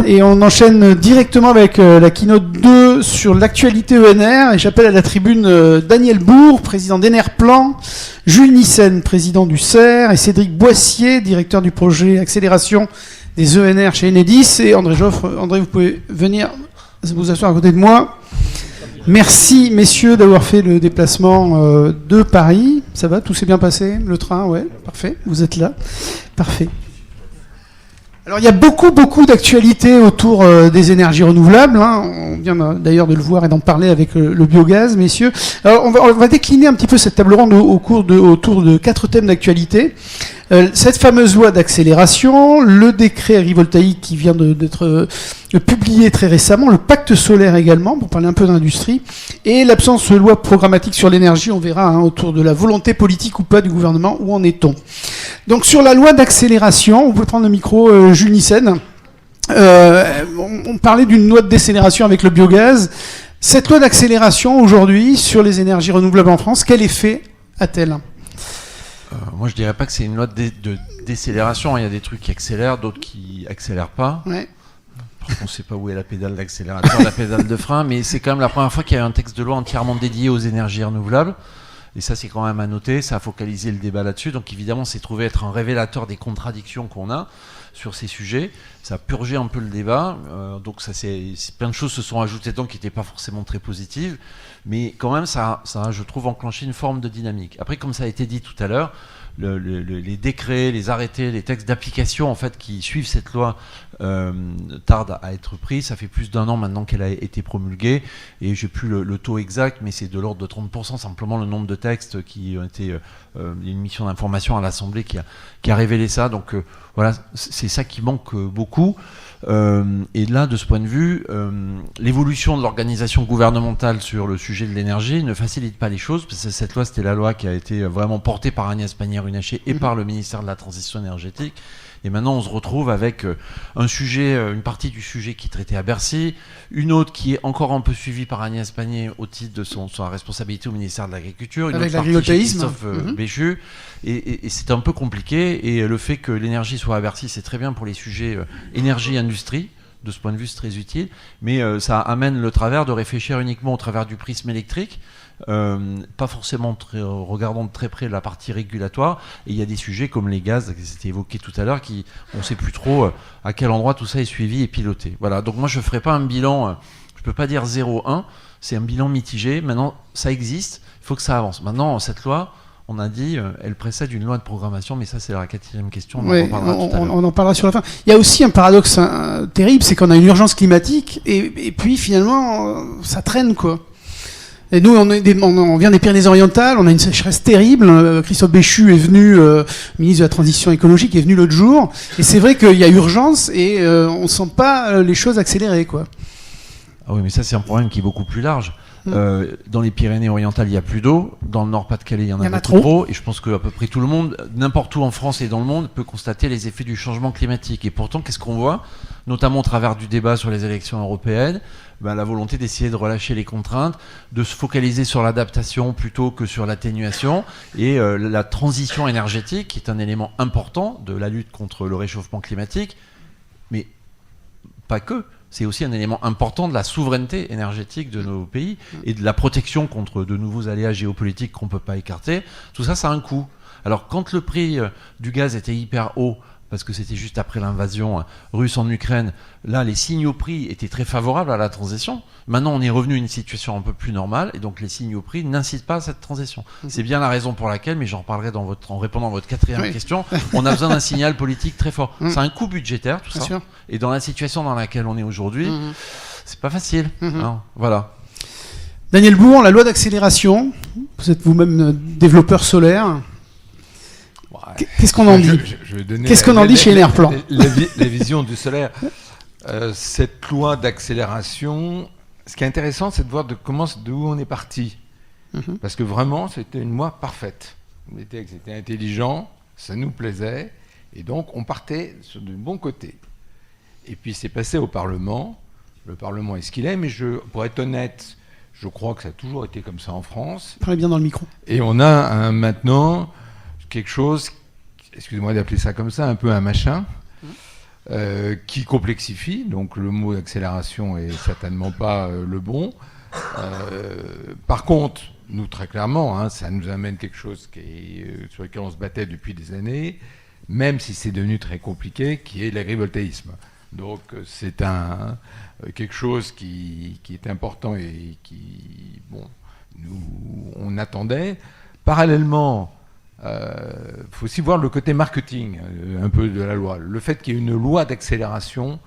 Et on enchaîne directement avec la keynote 2 sur l'actualité ENR. Et j'appelle à la tribune Daniel Bourg, président d'Enerplan, Jules Nissen, président du CER, et Cédric Boissier, directeur du projet Accélération des ENR chez Enedis. Et André Joffre. André, vous pouvez venir vous asseoir à côté de moi. Merci, messieurs, d'avoir fait le déplacement de Paris. Ça va, tout s'est bien passé? Le train, ouais, parfait. Vous êtes là. Parfait. Alors, il y a beaucoup d'actualités autour des énergies renouvelables. On vient d'ailleurs de le voir et d'en parler avec le biogaz, messieurs. Alors, on va décliner un petit peu cette table ronde autour de 4 thèmes d'actualité. Cette fameuse loi d'accélération, le décret agrivoltaïque qui vient d'être publié très récemment, le pacte solaire également, pour parler un peu d'industrie, et l'absence de loi programmatique sur l'énergie, on verra autour de la volonté politique ou pas du gouvernement, où en est-on. Donc sur la loi d'accélération, vous pouvez prendre le micro, Jules Nissen, on parlait d'une loi de décélération avec le biogaz. Cette loi d'accélération aujourd'hui sur les énergies renouvelables en France, quel effet a-t-elle ? Moi, je dirais pas que c'est une loi de décélération. Il y a des trucs qui accélèrent, d'autres qui accélèrent pas. Ouais. On ne sait pas où est la pédale d'accélérateur, la pédale de frein, mais c'est quand même la première fois qu'il y a un texte de loi entièrement dédié aux énergies renouvelables. Et ça, c'est quand même à noter. Ça a focalisé le débat là-dessus. Donc, évidemment, c'est trouvé être un révélateur des contradictions qu'on a sur ces sujets. Ça a purgé un peu le débat. Donc, plein de choses se sont ajoutées dedans qui n'étaient pas forcément très positives. Mais quand même, ça a, je trouve, enclenché une forme de dynamique. Après, comme ça a été dit tout à l'heure, les décrets, les arrêtés, les textes d'application en fait, qui suivent cette loi tardent à être pris. Ça fait plus d'1 an maintenant qu'elle a été promulguée. Et j'ai plus le taux exact, mais c'est de l'ordre de 30%, simplement le nombre de textes qui ont été... Il y a une mission d'information à l'Assemblée qui a révélé ça. Donc voilà, c'est ça qui manque beaucoup. Et là, de ce point de vue, l'évolution de l'organisation gouvernementale sur le sujet de l'énergie ne facilite pas les choses, parce que cette loi, c'était la loi qui a été vraiment portée par Agnès Pannier-Runacher et par le ministère de la Transition énergétique. Et maintenant, on se retrouve avec un sujet, une partie du sujet qui est traité à Bercy, une autre qui est encore un peu suivie par Agnès Pannier au titre de sa responsabilité au ministère de l'Agriculture, une avec autre partie chez l'agrivoltaïsme. Christophe Béchu. Et c'est un peu compliqué. Et le fait que l'énergie soit à Bercy, c'est très bien pour les sujets énergie-industrie. De ce point de vue, c'est très utile. Mais ça amène le travers de réfléchir uniquement au travers du prisme électrique. Pas forcément regardant de très près la partie régulatoire, et il y a des sujets comme les gaz qui c'était évoqué tout à l'heure, qui on ne sait plus trop à quel endroit tout ça est suivi et piloté. Voilà, donc moi je ne ferai pas un bilan, je ne peux pas dire 0-1, c'est un bilan mitigé. Maintenant ça existe, il faut que ça avance. Maintenant cette loi, on a dit, elle précède une loi de programmation, mais ça c'est la 4e question, on en parlera sur la fin. Il y a aussi un paradoxe terrible, c'est qu'on a une urgence climatique, et puis finalement ça traîne quoi. Et nous, on vient des Pyrénées-Orientales, on a une sécheresse terrible. Christophe Béchu est venu, ministre de la Transition écologique, est venu l'autre jour. Et c'est vrai qu'il y a urgence et on ne sent pas les choses accélérer, quoi. Ah oui, mais ça, c'est un problème qui est beaucoup plus large. Dans les Pyrénées-Orientales, il n'y a plus d'eau. Dans le Nord-Pas-de-Calais, il y en a beaucoup trop. Et je pense qu'à peu près tout le monde, n'importe où en France et dans le monde, peut constater les effets du changement climatique. Et pourtant, qu'est-ce qu'on voit, notamment au travers du débat sur les élections européennes? La volonté d'essayer de relâcher les contraintes, de se focaliser sur l'adaptation plutôt que sur l'atténuation, et la transition énergétique, qui est un élément important de la lutte contre le réchauffement climatique, mais pas que. C'est aussi un élément important de la souveraineté énergétique de nos pays et de la protection contre de nouveaux aléas géopolitiques qu'on ne peut pas écarter. Tout ça, ça a un coût. Alors, quand le prix du gaz était hyper haut, parce que c'était juste après l'invasion russe en Ukraine, là, les signaux prix étaient très favorables à la transition. Maintenant, on est revenu à une situation un peu plus normale, et donc les signaux prix n'incitent pas à cette transition. C'est bien la raison pour laquelle, mais j'en reparlerai en répondant à votre 4e question, on a besoin d'un signal politique très fort. C'est un coût budgétaire, tout ça. Sûr. Et dans la situation dans laquelle on est aujourd'hui, c'est pas facile. Voilà. Daniel Bourg, la loi d'accélération, vous êtes vous-même développeur solaire. Qu'est-ce qu'on en dit? Qu'est-ce qu'on en dit chez Enerplan? La vision du solaire. Cette loi d'accélération, ce qui est intéressant, c'est de voir d'où on est parti. Parce que vraiment, c'était une loi parfaite. Les textes étaient intelligents, ça nous plaisait, et donc on partait sur du bon côté. Et puis c'est passé au Parlement. Le Parlement est ce qu'il est, mais pour être honnête, je crois que ça a toujours été comme ça en France. Parlez bien dans le micro. Et on a maintenant quelque chose, excusez-moi d'appeler ça comme ça, un peu un machin, qui complexifie. Donc le mot accélération est certainement pas le bon. Par contre, nous très clairement, ça nous amène quelque chose sur lequel on se battait depuis des années, même si c'est devenu très compliqué, qui est l'agrivoltaïsme. Donc c'est quelque chose qui est important et qui, on attendait. Parallèlement, faut aussi voir le côté marketing un peu de la loi. Le fait qu'il y ait une loi d'accélération,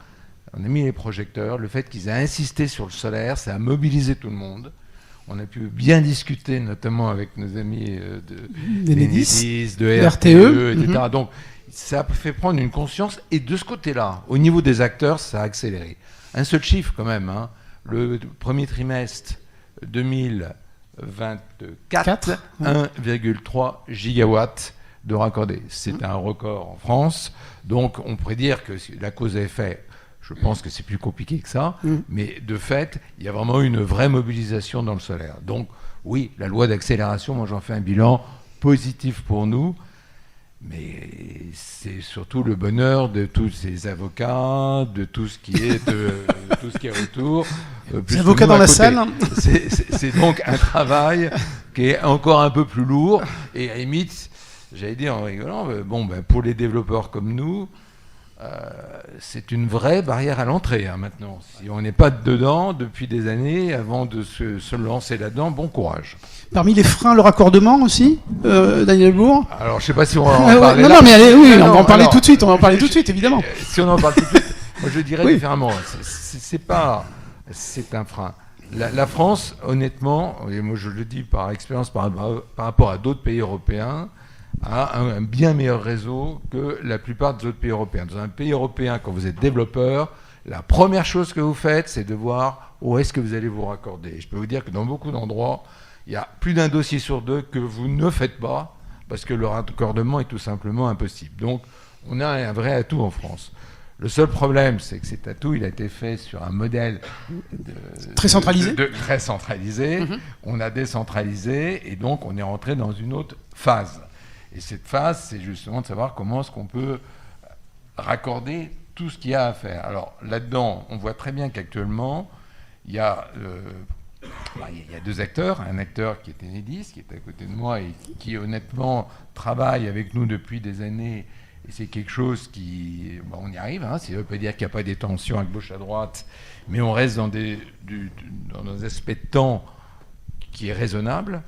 on a mis les projecteurs, le fait qu'ils aient insisté sur le solaire, ça a mobilisé tout le monde. On a pu bien discuter, notamment avec nos amis d'Enedis, de RTE, etc. Donc, ça a fait prendre une conscience. Et de ce côté-là, au niveau des acteurs, ça a accéléré. Un seul chiffre, quand même. Le premier trimestre 2024, 1,3 gigawatts de raccordés. C'est un record en France. Donc, on pourrait dire que la cause à effet... Je pense que c'est plus compliqué que ça, mais de fait, il y a vraiment une vraie mobilisation dans le solaire. Donc, oui, la loi d'accélération, moi j'en fais un bilan positif pour nous, mais c'est surtout le bonheur de tous ces avocats, de tout ce qui est, tout ce qui est autour. Les avocats dans la salle. C'est donc un travail qui est encore un peu plus lourd, et à la limite, j'allais dire en rigolant, pour les développeurs comme nous, c'est une vraie barrière à l'entrée maintenant. Si on n'est pas dedans depuis des années, avant de se lancer là-dedans, bon courage. Parmi les freins, le raccordement aussi, Daniel Bourg. Alors je ne sais pas si on va en parler. Non, mais allez, oui, on va en parler tout de suite. On va en parler tout de suite, évidemment. Si on en parle tout de suite, moi je dirais différemment. C'est un frein. La France, honnêtement, et moi je le dis par expérience par rapport à d'autres pays européens, a un bien meilleur réseau que la plupart des autres pays européens. Dans un pays européen, quand vous êtes développeur, la première chose que vous faites, c'est de voir où est-ce que vous allez vous raccorder. Et je peux vous dire que dans beaucoup d'endroits, il y a plus d'un dossier sur deux que vous ne faites pas parce que le raccordement est tout simplement impossible. Donc, on a un vrai atout en France. Le seul problème, c'est que cet atout, il a été fait sur un modèle très centralisé. Très centralisé. On a décentralisé et donc on est rentré dans une autre phase. Et cette phase, c'est justement de savoir comment est-ce qu'on peut raccorder tout ce qu'il y a à faire. Alors là-dedans, on voit très bien qu'actuellement, il y a deux acteurs. Un acteur qui est Enedis, qui est à côté de moi et qui honnêtement travaille avec nous depuis des années. Et c'est quelque chose qui... on y arrive, ça ne veut pas dire qu'il n'y a pas des tensions à gauche, à droite, mais on reste dans des aspects de temps qui est raisonnable.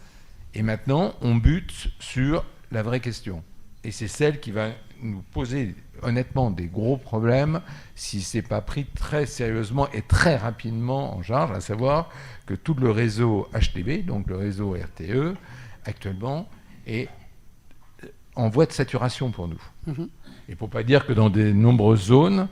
Et maintenant, on bute sur la vraie question. Et c'est celle qui va nous poser honnêtement des gros problèmes si ce n'est pas pris très sérieusement et très rapidement en charge, à savoir que tout le réseau HTB, donc le réseau RTE, actuellement, est en voie de saturation pour nous. Et pour ne pas dire que dans de nombreuses zones,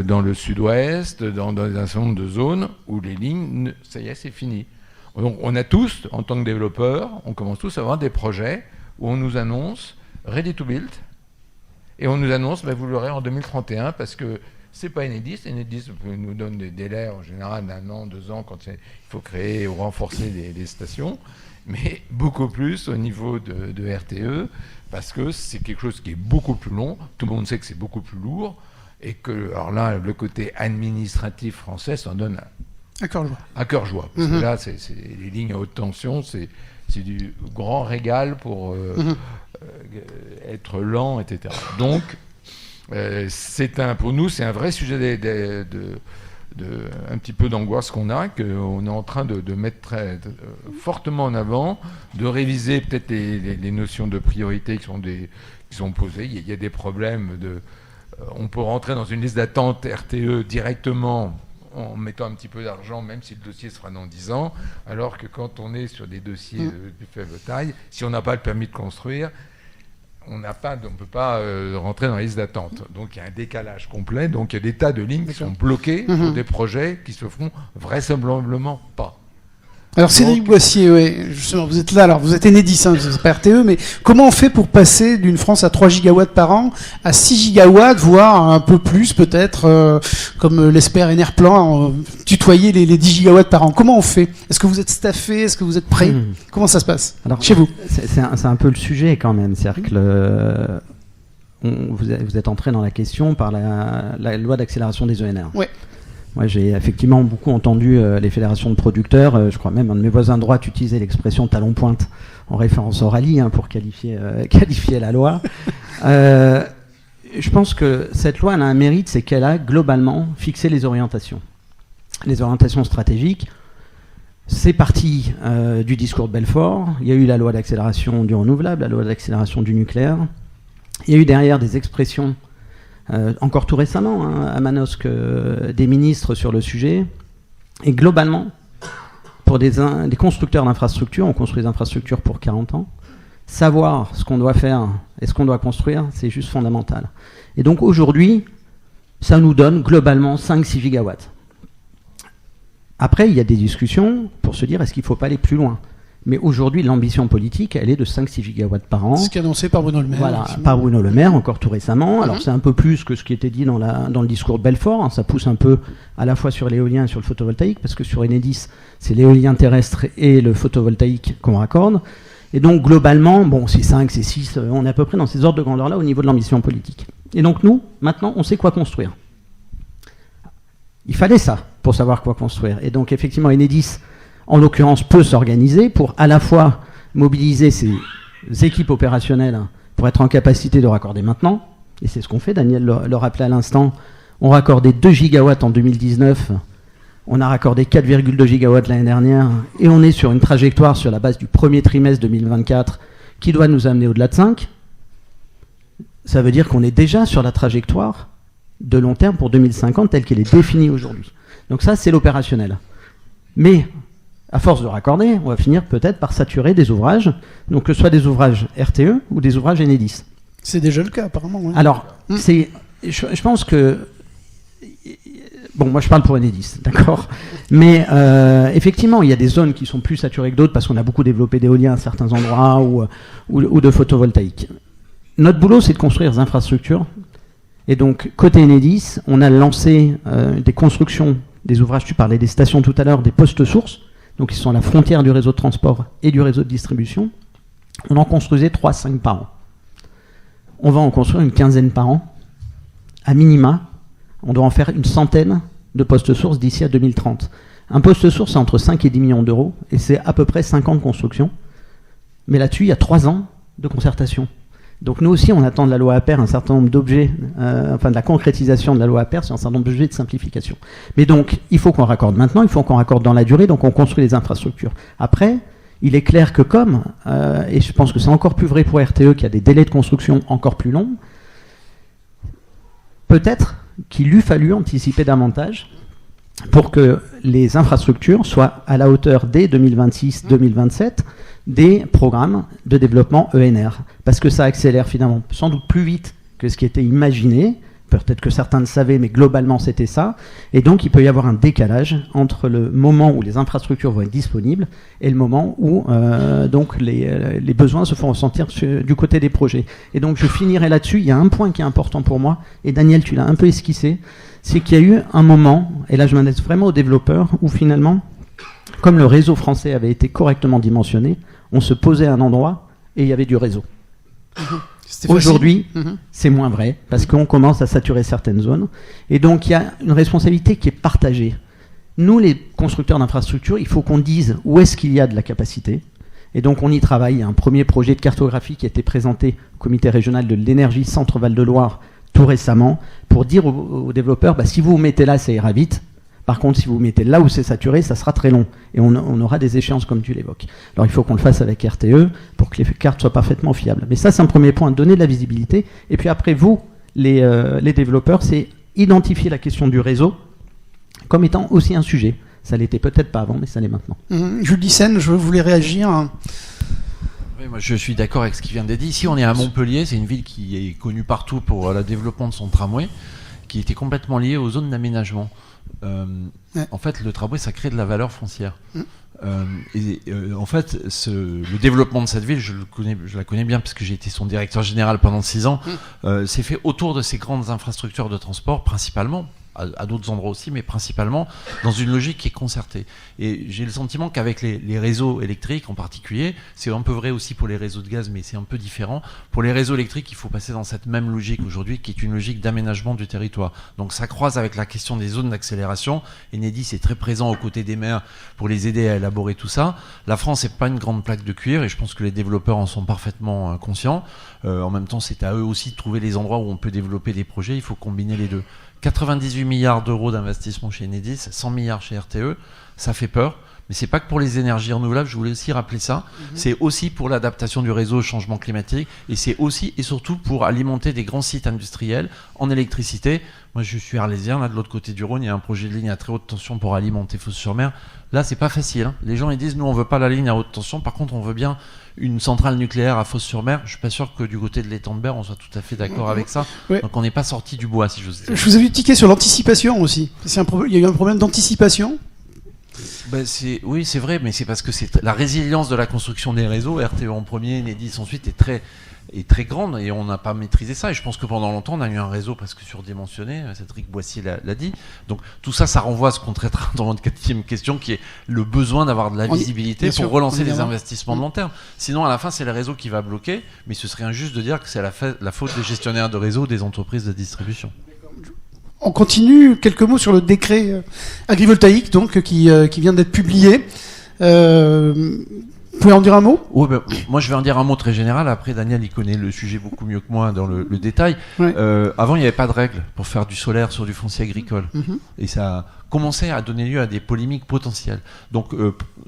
dans le sud-ouest, dans un certain nombre de zones où les lignes, ça y est, c'est fini. Donc on a tous, en tant que développeurs, on commence tous à avoir des projets où on nous annonce ready to build et on nous annonce vous l'aurez en 2031 parce que c'est pas Enedis. Enedis nous donne des délais en général d'1 an, 2 ans quand il faut créer ou renforcer des stations, mais beaucoup plus au niveau de RTE parce que c'est quelque chose qui est beaucoup plus long. Tout le monde sait que c'est beaucoup plus lourd et que alors là le côté administratif français s'en donne à cœur joie. Parce que là c'est les lignes à haute tension, c'est du grand régal pour être lent, etc. Donc, pour nous, c'est un vrai sujet un petit peu d'angoisse qu'on est en train de mettre très fortement en avant, de réviser peut-être les notions de priorité qui sont posées. Il y a des problèmes on peut rentrer dans une liste d'attente RTE directement en mettant un petit peu d'argent, même si le dossier sera dans 10 ans, alors que quand on est sur des dossiers de faible taille, si on n'a pas le permis de construire, on ne peut pas rentrer dans la liste d'attente. Donc il y a un décalage complet, donc il y a des tas de lignes qui sont bloquées pour des projets qui se font vraisemblablement pas. Alors Cédric Boissier, justement, vous êtes là, alors vous êtes Enedis, c'est pas RTE, mais comment on fait pour passer d'une France à 3 gigawatts par an à 6 gigawatts, voire un peu plus peut-être, comme l'espère Enerplan, tutoyer les 10 gigawatts par an? Comment on fait? Est-ce que vous êtes staffé? Est-ce que vous êtes prêt? Comment ça se passe chez vous? C'est un peu le sujet quand même, c'est-à-dire que vous êtes entré dans la question par la loi d'accélération des ENR. Ouais. Moi, j'ai effectivement beaucoup entendu les fédérations de producteurs. Je crois même un de mes voisins de droite utiliser l'expression talon-pointe en référence au rallye pour qualifier la loi. Je pense que cette loi elle a un mérite, c'est qu'elle a globalement fixé les orientations stratégiques. C'est parti du discours de Belfort. Il y a eu la loi d'accélération du renouvelable, la loi d'accélération du nucléaire. Il y a eu derrière des expressions, encore tout récemment, à Manosque, des ministres sur le sujet. Et globalement, pour des constructeurs d'infrastructures, on construit des infrastructures pour 40 ans, savoir ce qu'on doit faire et ce qu'on doit construire, c'est juste fondamental. Et donc aujourd'hui, ça nous donne globalement 5-6 gigawatts. Après, il y a des discussions pour se dire est-ce qu'il ne faut pas aller plus loin. Mais aujourd'hui, l'ambition politique, elle est de 5-6 gigawatts par an. Ce qui est annoncé par Bruno Le Maire. Voilà, par Bruno Le Maire, encore tout récemment. Alors c'est un peu plus que ce qui était dit dans le discours de Belfort. Ça pousse un peu à la fois sur l'éolien et sur le photovoltaïque, parce que sur Enedis, c'est l'éolien terrestre et le photovoltaïque qu'on raccorde. Et donc globalement, bon, c'est 5, c'est 6, on est à peu près dans ces ordres de grandeur-là au niveau de l'ambition politique. Et donc nous, maintenant, on sait quoi construire. Il fallait ça pour savoir quoi construire. Et donc effectivement, Enedis, en l'occurrence, peut s'organiser pour à la fois mobiliser ses équipes opérationnelles pour être en capacité de raccorder maintenant. Et c'est ce qu'on fait, Daniel le rappelait à l'instant. On raccordait 2 gigawatts en 2019. On a raccordé 4,2 gigawatts l'année dernière. Et on est sur une trajectoire sur la base du premier trimestre 2024 qui doit nous amener au-delà de 5. Ça veut dire qu'on est déjà sur la trajectoire de long terme pour 2050 telle qu'elle est définie aujourd'hui. Donc ça, c'est l'opérationnel. Mais à force de raccorder, on va finir peut-être par saturer des ouvrages, donc que ce soit des ouvrages RTE ou des ouvrages Enedis. C'est déjà le cas, apparemment. Ouais. Alors, je pense que... Bon, moi je parle pour Enedis, d'accord. Mais effectivement, il y a des zones qui sont plus saturées que d'autres parce qu'on a beaucoup développé d'éolien à certains endroits ou de photovoltaïque. Notre boulot, c'est de construire des infrastructures. Et donc, côté Enedis, on a lancé des constructions des ouvrages, tu parlais des stations tout à l'heure, des postes sources, donc ils sont à la frontière du réseau de transport et du réseau de distribution. On en construisait 3-5 par an. On va en construire une quinzaine par an. À minima, on doit en faire une centaine de postes sources d'ici à 2030. Un poste source, c'est entre 5 et 10 millions d'euros, et c'est à peu près 5 ans de construction. Mais là-dessus, il y a 3 ans de concertation. Donc nous aussi, on attend de la loi APER un certain nombre d'objets, de la concrétisation de la loi APER sur un certain nombre d'objets de simplification. Mais donc, il faut qu'on raccorde maintenant, il faut qu'on raccorde dans la durée, donc on construit les infrastructures. Après, il est clair que et je pense que c'est encore plus vrai pour RTE qui a des délais de construction encore plus longs, peut-être qu'il eût fallu anticiper davantage pour que les infrastructures soient à la hauteur dès 2026-2027 des programmes de développement ENR. Parce que ça accélère finalement sans doute plus vite que ce qui était imaginé. Peut-être que certains le savaient, mais globalement c'était ça. Et donc il peut y avoir un décalage entre le moment où les infrastructures vont être disponibles et le moment où donc les besoins se font ressentir du côté des projets. Et donc je finirai là-dessus. Il y a un point qui est important pour moi, et Daniel, tu l'as un peu esquissé, c'est qu'il y a eu un moment, et là je m'adresse vraiment aux développeurs, où finalement, comme le réseau français avait été correctement dimensionné, on se posait à un endroit et il y avait du réseau. Aujourd'hui, c'est moins vrai, parce qu'on commence à saturer certaines zones. Et donc, il y a une responsabilité qui est partagée. Nous, les constructeurs d'infrastructures, il faut qu'on dise où est-ce qu'il y a de la capacité. Et donc, on y travaille. Il y a un premier projet de cartographie qui a été présenté au comité régional de l'énergie Centre-Val de Loire tout récemment, pour dire aux développeurs, si vous vous mettez là, ça ira vite. Par contre, si vous vous mettez là où c'est saturé, ça sera très long. Et on aura des échéances comme tu l'évoques. Alors il faut qu'on le fasse avec RTE pour que les cartes soient parfaitement fiables. Mais ça, c'est un premier point, donner de la visibilité. Et puis après, vous, les développeurs, c'est identifier la question du réseau comme étant aussi un sujet. Ça l'était peut-être pas avant, mais ça l'est maintenant. Jules Dyssen, je voulais réagir. Oui, moi, je suis d'accord avec ce qui vient d'être dit. Ici, on est à Montpellier. C'est une ville qui est connue partout pour le développement de son tramway, qui était complètement lié aux zones d'aménagement. En fait, le tramway, ça crée de la valeur foncière. En fait, le développement de cette ville, je la connais bien parce que j'ai été son directeur général pendant 6 ans, s'est fait autour de ces grandes infrastructures de transport, principalement, à d'autres endroits aussi, mais principalement dans une logique qui est concertée. Et j'ai le sentiment qu'avec les réseaux électriques en particulier, c'est un peu vrai aussi pour les réseaux de gaz, mais c'est un peu différent. Pour les réseaux électriques, il faut passer dans cette même logique aujourd'hui, qui est une logique d'aménagement du territoire. Donc ça croise avec la question des zones d'accélération. Enedis est très présent aux côtés des maires pour les aider à élaborer tout ça. La France n'est pas une grande plaque de cuir, et je pense que les développeurs en sont parfaitement conscients. En même temps, c'est à eux aussi de trouver les endroits où on peut développer des projets. Il faut combiner les deux. 98 milliards d'euros d'investissement chez Enedis, 100 milliards chez RTE, ça fait peur. Mais c'est pas que pour les énergies renouvelables, je voulais aussi rappeler ça. C'est aussi pour l'adaptation du réseau au changement climatique, et c'est aussi et surtout pour alimenter des grands sites industriels en électricité. Moi, je suis arlésien, là de l'autre côté du Rhône, il y a un projet de ligne à très haute tension pour alimenter Fos-sur-Mer. Là, c'est pas facile, hein. Les gens ils disent, nous on veut pas la ligne à haute tension, par contre on veut bien une centrale nucléaire à Fos-sur-Mer. Je suis pas sûr que du côté de l'étang de Berre on soit tout à fait d'accord avec ça. Ouais. Donc on n'est pas sorti du bois, si j'ose dire. Je vous ai vu tiquer sur l'anticipation aussi. Il y a eu un problème d'anticipation. Ben oui, c'est vrai, mais c'est parce que c'est la résilience de la construction des réseaux, RTE en premier, Enedis ensuite, est très grande, et on n'a pas maîtrisé ça. Et je pense que pendant longtemps, on a eu un réseau presque surdimensionné. Cédric Boissier l'a dit. Donc tout ça, ça renvoie à ce qu'on traitera dans notre 4e question, qui est le besoin d'avoir de la visibilité pour relancer les investissements de long terme. Sinon, à la fin, c'est le réseau qui va bloquer, mais ce serait injuste de dire que c'est la faute des gestionnaires de réseau, des entreprises de distribution. On continue, quelques mots sur le décret agrivoltaïque donc, qui vient d'être publié. Vous pouvez en dire un mot ? Oui, moi je vais en dire un mot très général. Après, Daniel, il connaît le sujet beaucoup mieux que moi dans le détail. Ouais. Avant, il n'y avait pas de règles pour faire du solaire sur du foncier agricole. Et ça a commencé à donner lieu à des polémiques potentielles. Donc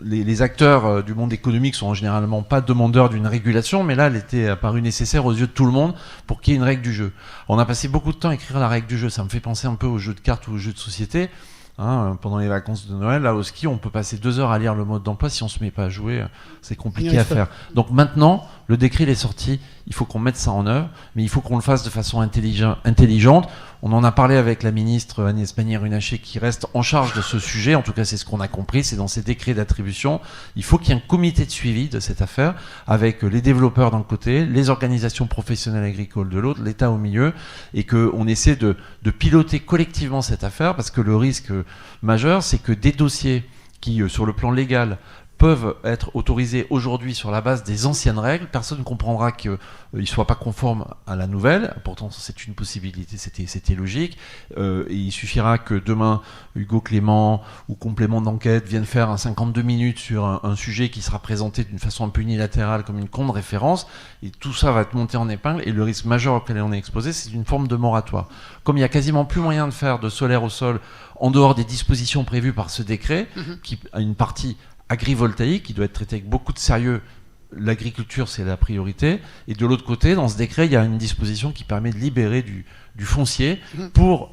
les acteurs du monde économique sont généralement pas demandeurs d'une régulation, mais là, elle était apparue nécessaire aux yeux de tout le monde pour qu'il y ait une règle du jeu. On a passé beaucoup de temps à écrire la règle du jeu. Ça me fait penser un peu aux jeux de cartes ou aux jeux de société. Pendant les vacances de Noël, là au ski, on peut passer 2 heures à lire le mode d'emploi. Si on se met pas à jouer, c'est compliqué à faire. Donc maintenant, le décret il est sorti, il faut qu'on mette ça en œuvre, mais il faut qu'on le fasse de façon intelligente. On en a parlé avec la ministre Agnès Pannier-Runacher qui reste en charge de ce sujet. En tout cas, c'est ce qu'on a compris, c'est dans ces décrets d'attribution. Il faut qu'il y ait un comité de suivi de cette affaire avec les développeurs d'un côté, les organisations professionnelles agricoles de l'autre, l'État au milieu, et qu'on essaie de piloter collectivement cette affaire, parce que le risque majeur, c'est que des dossiers qui, sur le plan légal, peuvent être autorisés aujourd'hui sur la base des anciennes règles. Personne ne comprendra qu'ils ne soient pas conformes à la nouvelle. Pourtant, c'est une possibilité, c'était logique. Et il suffira que demain, Hugo Clément ou Complément d'enquête viennent faire un 52 minutes sur un sujet qui sera présenté d'une façon un peu unilatérale comme une contre-référence. Et tout ça va être monté en épingle. Et le risque majeur auquel on est exposé, c'est une forme de moratoire. Comme il n'y a quasiment plus moyen de faire de solaire au sol en dehors des dispositions prévues par ce décret, qui a une partie agrivoltaïque qui doit être traité avec beaucoup de sérieux. L'agriculture, c'est la priorité. Et de l'autre côté, dans ce décret, il y a une disposition qui permet de libérer du foncier pour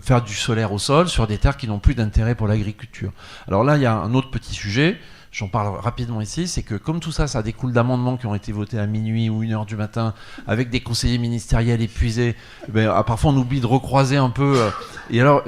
faire du solaire au sol sur des terres qui n'ont plus d'intérêt pour l'agriculture. Alors là, il y a un autre petit sujet. J'en parle rapidement ici, c'est que comme tout ça, ça découle d'amendements qui ont été votés à minuit ou 1h du matin, avec des conseillers ministériels épuisés, parfois on oublie de recroiser un peu. Et alors,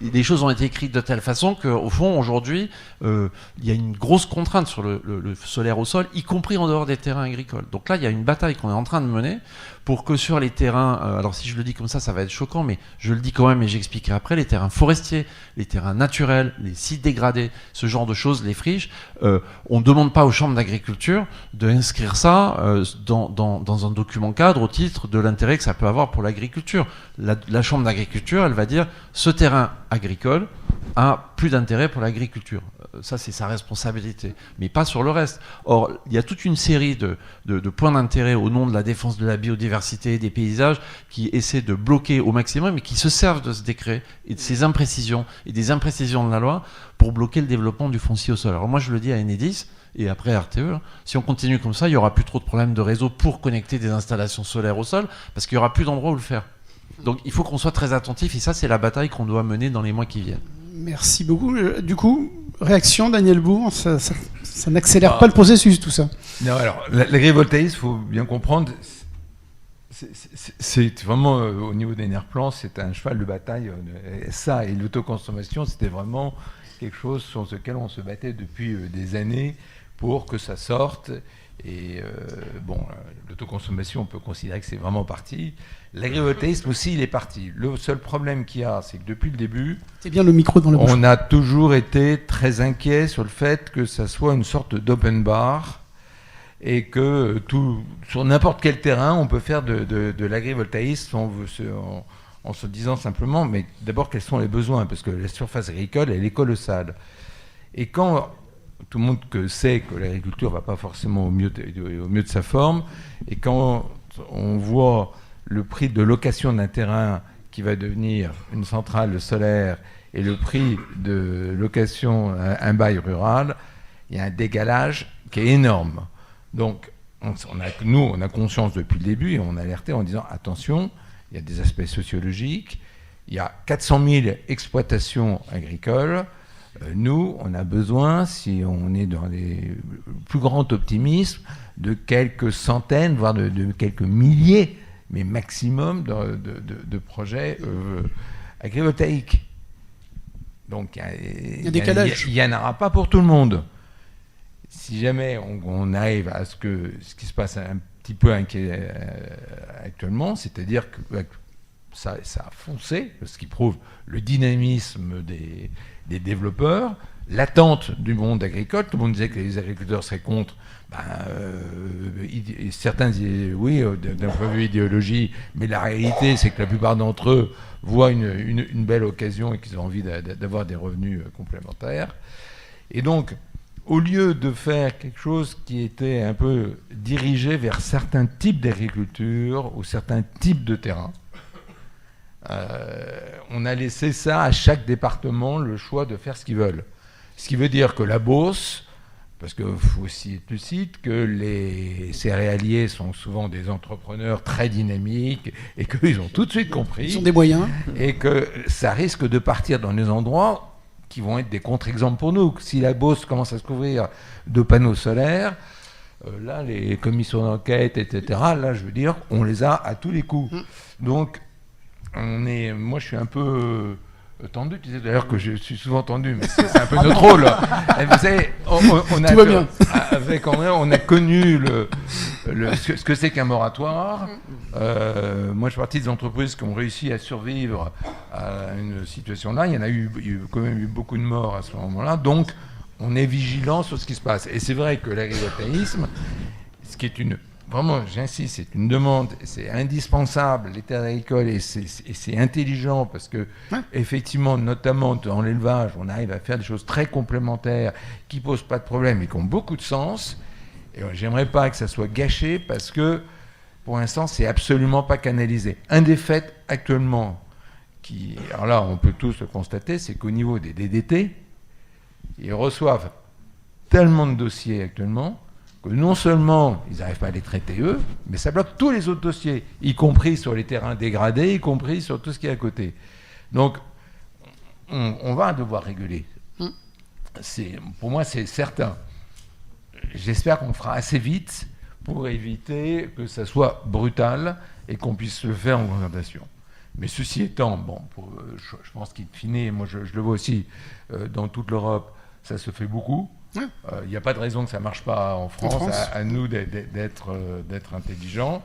les choses ont été écrites de telle façon qu'au fond, aujourd'hui, il y a une grosse contrainte sur le solaire au sol, y compris en dehors des terrains agricoles. Donc là, il y a une bataille qu'on est en train de mener pour que sur les terrains, alors si je le dis comme ça va être choquant, mais je le dis quand même et j'expliquerai après, les terrains forestiers, les terrains naturels, les sites dégradés, ce genre de choses, les friches, on ne demande pas aux chambres d'agriculture d'inscrire ça dans un document cadre au titre de l'intérêt que ça peut avoir pour l'agriculture. La chambre d'agriculture, elle va dire ce terrain agricole a plus d'intérêt pour l'agriculture. Ça, c'est sa responsabilité, mais pas sur le reste. Or, il y a toute une série de points d'intérêt au nom de la défense de la biodiversité, des paysages, qui essaient de bloquer au maximum et qui se servent de ce décret et de ces imprécisions et des imprécisions de la loi pour bloquer le développement du foncier au sol. Alors moi, je le dis à Enedis et après à RTE, si on continue comme ça, il n'y aura plus trop de problèmes de réseau pour connecter des installations solaires au sol, parce qu'il n'y aura plus d'endroit où le faire. Donc il faut qu'on soit très attentif, et ça, c'est la bataille qu'on doit mener dans les mois qui viennent. Merci beaucoup. Du coup, réaction, Daniel Bourg, ça n'accélère pas le processus, tout ça. Non, alors, l'agrivoltaïsme, il faut bien comprendre, c'est vraiment, au niveau d'Enerplan, c'est un cheval de bataille. Ça et l'autoconsommation, c'était vraiment quelque chose sur lequel on se battait depuis des années pour que ça sorte. Et l'autoconsommation, on peut considérer que c'est vraiment parti. L'agrivoltaïsme aussi, il est parti. Le seul problème qu'il y a, c'est que depuis le début, c'est bien le micro devant la bouche. On a toujours été très inquiet sur le fait que ça soit une sorte d'open bar et que sur n'importe quel terrain, on peut faire de l'agrivoltaïsme en se disant simplement, mais d'abord, quels sont les besoins? Parce que la surface agricole, elle est colossale. Et quand tout le monde sait que l'agriculture ne va pas forcément au mieux de sa forme, et quand on voit le prix de location d'un terrain qui va devenir une centrale solaire et le prix de location, un bail rural, il y a un décalage qui est énorme. Donc, nous, on a conscience depuis le début et on a alerté en disant attention, il y a des aspects sociologiques, il y a 400 000 exploitations agricoles. Nous, on a besoin, si on est dans les plus grands optimismes, de quelques centaines, voire de quelques milliers, mais maximum de projets agrivoltaïques. Donc, il y a décalage. Il n'y en aura pas pour tout le monde. Si jamais on arrive à ce qui se passe un petit peu actuellement, c'est-à-dire que ça a foncé, ce qui prouve le dynamisme des développeurs, l'attente du monde agricole. Tout le monde disait que les agriculteurs seraient contre. Certains disaient oui, d'un point de vue idéologie, mais la réalité, c'est que la plupart d'entre eux voient une belle occasion et qu'ils ont envie d'avoir des revenus complémentaires. Et donc, au lieu de faire quelque chose qui était un peu dirigé vers certains types d'agriculture ou certains types de terrains, on a laissé ça à chaque département le choix de faire ce qu'ils veulent. Ce qui veut dire que la Beauce, parce qu'il faut aussi être lucide, que les céréaliers sont souvent des entrepreneurs très dynamiques et qu'ils ont tout de suite compris. Ils ont des moyens. Et que ça risque de partir dans des endroits qui vont être des contre-exemples pour nous. Si la Beauce commence à se couvrir de panneaux solaires, là, les commissions d'enquête, etc., là, je veux dire, on les a à tous les coups. Donc, moi, je suis un peu tendu. Tu sais d'ailleurs que je suis souvent tendu, mais c'est un peu notre rôle. Et vous savez, on a, tout va bien. On a connu ce que c'est qu'un moratoire. Moi, je fais partie des entreprises qui ont réussi à survivre à une situation là. Il y a quand même eu beaucoup de morts à ce moment-là. Donc, on est vigilant sur ce qui se passe. Et c'est vrai que l'agrivoltaïsme, ce qui est vraiment, j'insiste, c'est une demande, c'est indispensable, les terres agricoles, et c'est intelligent parce que, effectivement, notamment dans l'élevage, on arrive à faire des choses très complémentaires qui ne posent pas de problème et qui ont beaucoup de sens. Et j'aimerais pas que ça soit gâché parce que, pour l'instant, c'est absolument pas canalisé. Un des faits actuellement, alors là, on peut tous le constater, c'est qu'au niveau des DDT, ils reçoivent tellement de dossiers actuellement que non seulement ils n'arrivent pas à les traiter eux, mais ça bloque tous les autres dossiers, y compris sur les terrains dégradés, y compris sur tout ce qui est à côté. Donc, on va devoir réguler. Pour moi, c'est certain. J'espère qu'on fera assez vite pour éviter que ça soit brutal et qu'on puisse le faire en concertation. Mais ceci étant, je pense qu'in fine, moi je le vois aussi dans toute l'Europe, ça se fait beaucoup. Il n'y a pas de raison que ça ne marche pas en France. À nous d'être intelligents.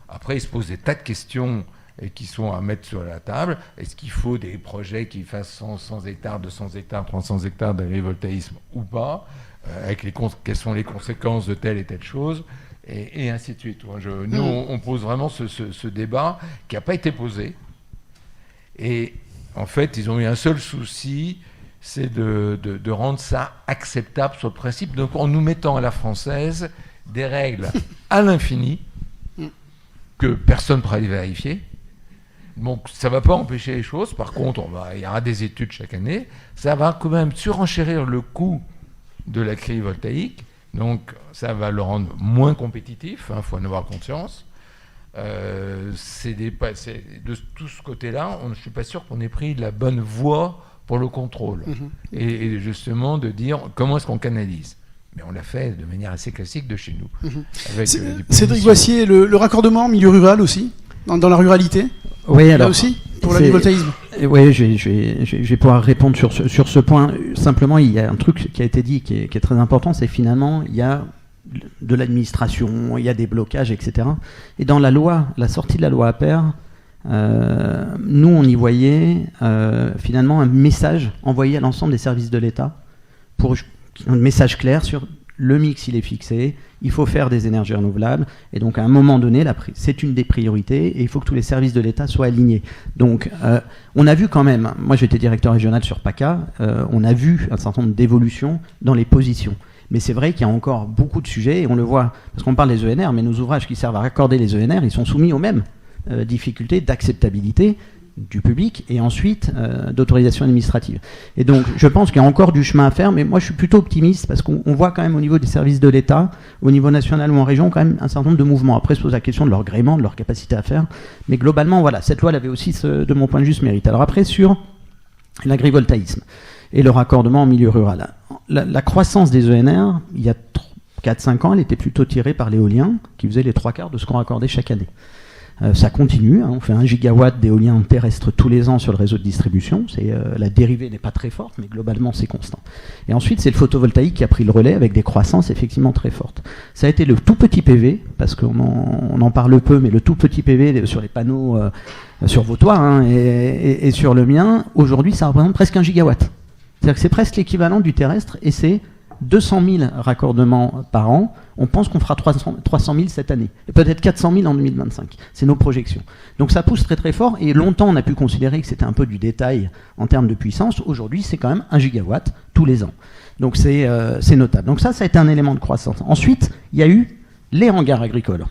Après, il se pose des tas de questions et qui sont à mettre sur la table. Est-ce qu'il faut des projets qui fassent 100 hectares, 200 hectares, 300 hectares d'agrivoltaïsme ou pas, quelles sont les conséquences de telle et telle chose, et ainsi de suite. Nous, on pose vraiment ce débat qui n'a pas été posé. Et en fait, ils ont eu un seul souci, c'est de rendre ça acceptable sur le principe, donc en nous mettant à la française des règles à l'infini que personne ne pourra aller vérifier. Donc ça ne va pas empêcher les choses. Par contre, il y aura des études chaque année. Ça va quand même surenchérir le coût de l'agrivoltaïque. Donc ça va le rendre moins compétitif. Il faut en avoir conscience. De tout ce côté-là, je ne suis pas sûr qu'on ait pris la bonne voie pour le contrôle. Et justement de dire comment est-ce qu'on canalise. Mais on l'a fait de manière assez classique de chez nous. Cédric Boissier, le raccordement en milieu rural aussi, dans la ruralité. Oui, alors, là aussi, pour l'agrivoltaïsme. Oui, je vais pouvoir répondre sur ce point. Simplement, il y a un truc qui a été dit qui est très important, c'est finalement, il y a de l'administration, il y a des blocages, etc. Et dans la loi, la sortie de la loi APER, nous, on y voyait finalement un message envoyé à l'ensemble des services de l'État, un message clair sur le mix, il est fixé, il faut faire des énergies renouvelables, et donc à un moment donné, c'est une des priorités, et il faut que tous les services de l'État soient alignés. Donc on a vu quand même, moi j'étais directeur régional sur PACA, on a vu un certain nombre d'évolutions dans les positions. Mais c'est vrai qu'il y a encore beaucoup de sujets, et on le voit, parce qu'on parle des ENR, mais nos ouvrages qui servent à raccorder les ENR, ils sont soumis aux mêmes difficultés d'acceptabilité du public et ensuite d'autorisation administrative. Et donc je pense qu'il y a encore du chemin à faire, mais moi je suis plutôt optimiste parce qu'on voit quand même au niveau des services de l'État, au niveau national ou en région, quand même un certain nombre de mouvements. Après se pose la question de leur gréement, de leur capacité à faire, mais globalement voilà, cette loi elle avait aussi de mon point de vue ce mérite. Alors après sur l'agrivoltaïsme et le raccordement en milieu rural, la croissance des ENR, il y a 4-5 ans, elle était plutôt tirée par l'éolien qui faisait les 3/4 de ce qu'on raccordait chaque année. Ça continue, hein, on fait 1 gigawatt d'éolien terrestre tous les ans sur le réseau de distribution. La dérivée n'est pas très forte, mais globalement c'est constant. Et ensuite c'est le photovoltaïque qui a pris le relais avec des croissances effectivement très fortes. Ça a été le tout petit PV, parce qu'on en parle peu, mais le tout petit PV sur les panneaux sur vos toits hein, et sur le mien, aujourd'hui ça représente presque 1 gigawatt. C'est-à-dire que c'est presque l'équivalent du terrestre et c'est 200 000 raccordements par an. On pense qu'on fera 300 000 cette année. Et peut-être 400 000 en 2025. C'est nos projections. Donc ça pousse très très fort. Et longtemps, on a pu considérer que c'était un peu du détail en termes de puissance. Aujourd'hui, c'est quand même 1 gigawatt tous les ans. Donc c'est notable. Donc ça a été un élément de croissance. Ensuite, il y a eu les hangars agricoles.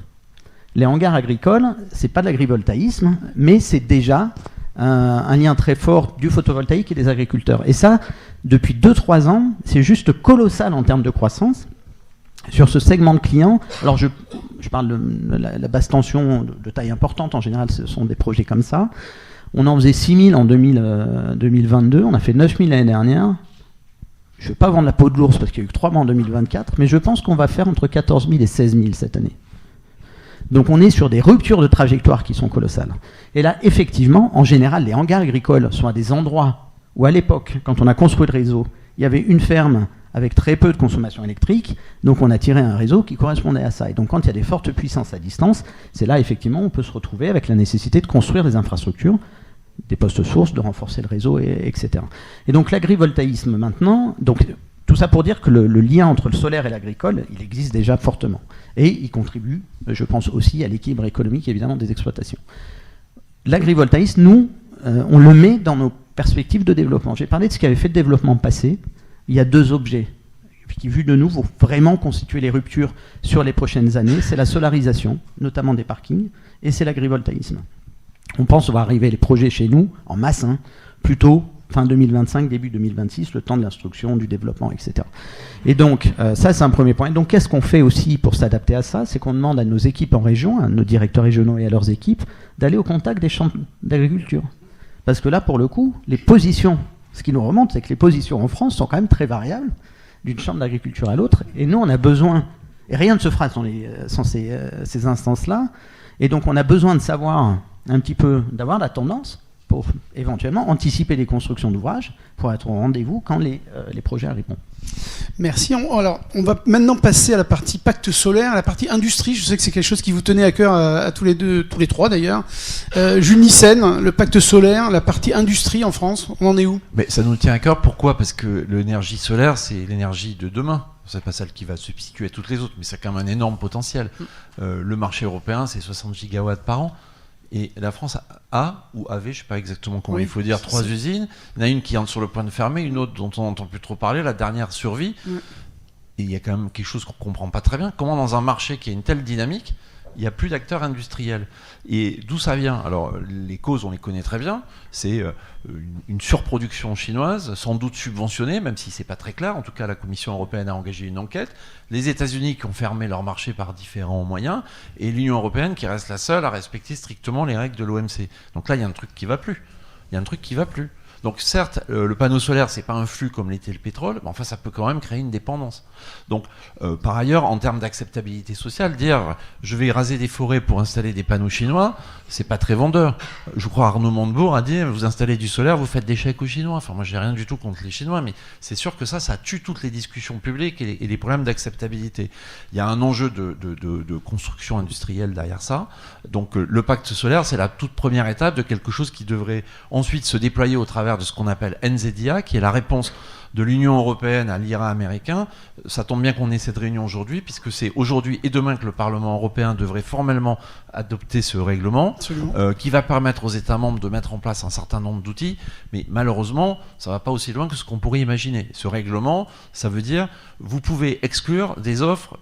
Les hangars agricoles, c'est pas de l'agrivoltaïsme, mais c'est déjà un lien très fort du photovoltaïque et des agriculteurs. Et ça, depuis 2-3 ans, c'est juste colossal en termes de croissance. Sur ce segment de clients, alors je parle de la basse tension de taille importante, en général ce sont des projets comme ça. On en faisait 6 000 en 2022, on a fait 9 000 l'année dernière. Je ne vais pas vendre la peau de l'ours parce qu'il y a eu 3 mois en 2024, mais je pense qu'on va faire entre 14 000 et 16 000 cette année. Donc on est sur des ruptures de trajectoire qui sont colossales. Et là, effectivement, en général, les hangars agricoles sont à des endroits où à l'époque, quand on a construit le réseau, il y avait une ferme avec très peu de consommation électrique, donc on a tiré un réseau qui correspondait à ça. Et donc quand il y a des fortes puissances à distance, c'est là effectivement on peut se retrouver avec la nécessité de construire des infrastructures, des postes sources, de renforcer le réseau, etc. Et donc l'agrivoltaïsme maintenant, donc tout ça pour dire que le lien entre le solaire et l'agricole, il existe déjà fortement. Et il contribue, je pense aussi, à l'équilibre économique évidemment des exploitations. L'agrivoltaïsme, nous, on le met dans nos perspectives de développement. J'ai parlé de ce qui avait fait le développement passé. Il y a 2 objets qui, vus de nous, vont vraiment constituer les ruptures sur les prochaines années. C'est la solarisation, notamment des parkings, et c'est l'agrivoltaïsme. On pense qu'on va arriver les projets chez nous, en masse, hein, plutôt fin 2025, début 2026, le temps de l'instruction, du développement, etc. Et donc, ça, c'est un premier point. Et donc, qu'est-ce qu'on fait aussi pour s'adapter à ça? C'est qu'on demande à nos équipes en région, à nos directeurs régionaux et à leurs équipes, d'aller au contact des champs d'agriculture. Parce que là, pour le coup, les positions, ce qui nous remonte, c'est que les positions en France sont quand même très variables, d'une chambre d'agriculture à l'autre, et nous, on a besoin, et rien ne se fera sans ces instances-là, et donc on a besoin de savoir un petit peu, d'avoir la tendance, pour éventuellement anticiper les constructions d'ouvrages, pour être au rendez-vous quand les projets arriveront. Merci. Alors, on va maintenant passer à la partie pacte solaire, à la partie industrie. Je sais que c'est quelque chose qui vous tenait à cœur à tous les trois d'ailleurs. Jules Nyssen, le pacte solaire, la partie industrie en France, on en est où? Mais ça nous tient à cœur. Pourquoi? Parce que l'énergie solaire, c'est l'énergie de demain. C'est pas celle qui va se substituer à toutes les autres, mais c'est quand même un énorme potentiel. Le marché européen, c'est 60 gigawatts par an. Et la France a, ou avait, je ne sais pas exactement comment il faut dire, 3 usines. Il y en a une qui est sur le point de fermer, une autre dont on n'entend plus trop parler, la dernière survit. Et il y a quand même quelque chose qu'on ne comprend pas très bien. Comment dans un marché qui a une telle dynamique, il n'y a plus d'acteurs industriels? Et d'où ça vient? Alors les causes, on les connaît très bien. C'est une surproduction chinoise, sans doute subventionnée, même si ce n'est pas très clair. En tout cas, la Commission européenne a engagé une enquête. Les États-Unis qui ont fermé leur marché par différents moyens, et l'Union européenne qui reste la seule à respecter strictement les règles de l'OMC. Donc là, il y a un truc qui ne va plus. Il y a un truc qui ne va plus. Donc certes, le panneau solaire, c'est pas un flux comme l'était le pétrole, mais enfin ça peut quand même créer une dépendance. Donc par ailleurs, en termes d'acceptabilité sociale, dire je vais raser des forêts pour installer des panneaux chinois, c'est pas très vendeur. Je crois Arnaud Montebourg a dit vous installez du solaire, vous faites des chèques aux Chinois. Enfin moi j'ai rien du tout contre les Chinois, mais c'est sûr que ça tue toutes les discussions publiques et les problèmes d'acceptabilité. Il y a un enjeu de construction industrielle derrière ça. Donc le pacte solaire, c'est la toute première étape de quelque chose qui devrait ensuite se déployer au travers de ce qu'on appelle NZIA, qui est la réponse de l'Union européenne à l'IRA américain. Ça tombe bien qu'on ait cette réunion aujourd'hui, puisque c'est aujourd'hui et demain que le Parlement européen devrait formellement adopter ce règlement, qui va permettre aux États membres de mettre en place un certain nombre d'outils, mais malheureusement, ça ne va pas aussi loin que ce qu'on pourrait imaginer. Ce règlement, ça veut dire vous pouvez exclure des offres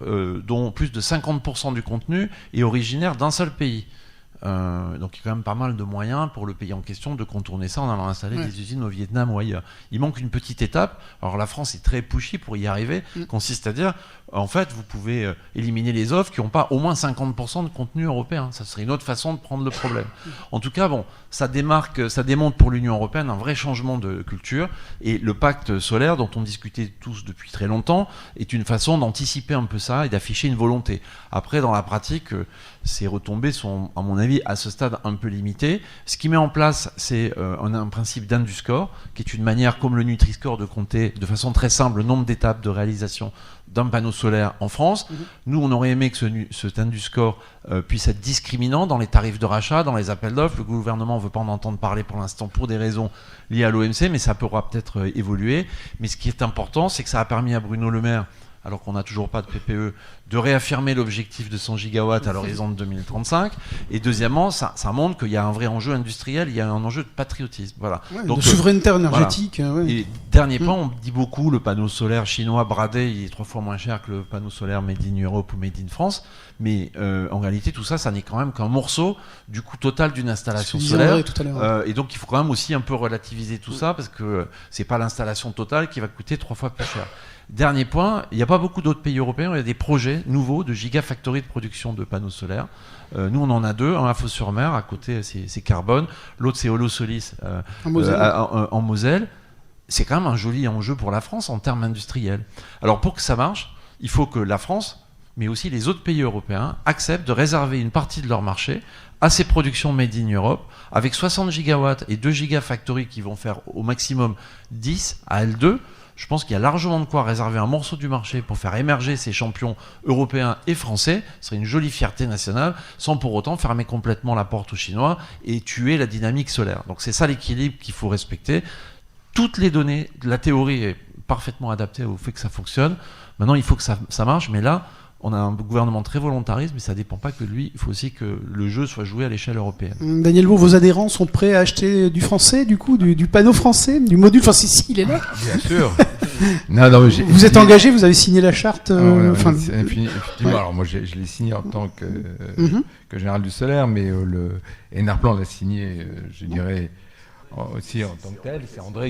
dont plus de 50% du contenu est originaire d'un seul pays. Donc il y a quand même pas mal de moyens pour le pays en question de contourner ça en allant installer des usines au Vietnam ou ailleurs. Il manque une petite étape. Alors la France est très pushy pour y arriver. Consiste à dire, en fait, vous pouvez éliminer les offres qui n'ont pas au moins 50% de contenu européen. Ça serait une autre façon de prendre le problème. En tout cas, bon, ça démontre pour l'Union européenne un vrai changement de culture. Et le pacte solaire, dont on discutait tous depuis très longtemps, est une façon d'anticiper un peu ça et d'afficher une volonté. Après, dans la pratique, ces retombées sont, à mon avis, à ce stade un peu limitées. Ce qui met en place, c'est un principe d'Induscore, qui est une manière, comme le Nutri-Score, de compter de façon très simple le nombre d'étapes de réalisation d'un panneau solaire en France. Nous, on aurait aimé que cet Induscore puisse être discriminant dans les tarifs de rachat, dans les appels d'offres. Le gouvernement ne veut pas en entendre parler pour l'instant pour des raisons liées à l'OMC, mais ça pourra peut-être évoluer. Mais ce qui est important, c'est que ça a permis à Bruno Le Maire, alors qu'on n'a toujours pas de PPE, de réaffirmer l'objectif de 100 gigawatts à l'horizon de 2035. Et deuxièmement, ça montre qu'il y a un vrai enjeu industriel, il y a un enjeu de patriotisme. Voilà. Donc, de souveraineté énergétique. Voilà. Et dernier point, on dit beaucoup, le panneau solaire chinois bradé, il est 3 fois moins cher que le panneau solaire made in Europe ou made in France. Mais en réalité, tout ça, ça n'est quand même qu'un morceau du coût total d'une installation solaire. Et donc, il faut quand même aussi un peu relativiser tout ça, parce que c'est pas l'installation totale qui va coûter 3 fois plus cher. Dernier point, il n'y a pas beaucoup d'autres pays européens où il y a des projets nouveaux de gigafactories de production de panneaux solaires. Nous, on en a 2, un à Fos-sur-Mer, à côté c'est Carbone, l'autre c'est Holo-Solis en Moselle. C'est quand même un joli enjeu pour la France en termes industriels. Alors pour que ça marche, il faut que la France, mais aussi les autres pays européens, acceptent de réserver une partie de leur marché à ces productions made in Europe, avec 60 gigawatts et 2 gigafactories qui vont faire au maximum 10 à L2. Je pense qu'il y a largement de quoi réserver un morceau du marché pour faire émerger ces champions européens et français. Ce serait une jolie fierté nationale, sans pour autant fermer complètement la porte aux Chinois et tuer la dynamique solaire. Donc c'est ça l'équilibre qu'il faut respecter. Toutes les données, la théorie est parfaitement adaptée au fait que ça fonctionne. Maintenant, il faut que ça marche, mais là, on a un gouvernement très volontariste, mais ça ne dépend pas que de lui. Il faut aussi que le jeu soit joué à l'échelle européenne. Daniel Bourg, vos adhérents sont prêts à acheter du français, du coup, du panneau français, du module. Enfin, si, il est là. Bien sûr. Vous êtes engagé, vous avez signé la charte. Effectivement. Alors moi, je l'ai signé en tant que général du solaire, mais le Enerplan l'a signé, je dirais, aussi en tant que tel.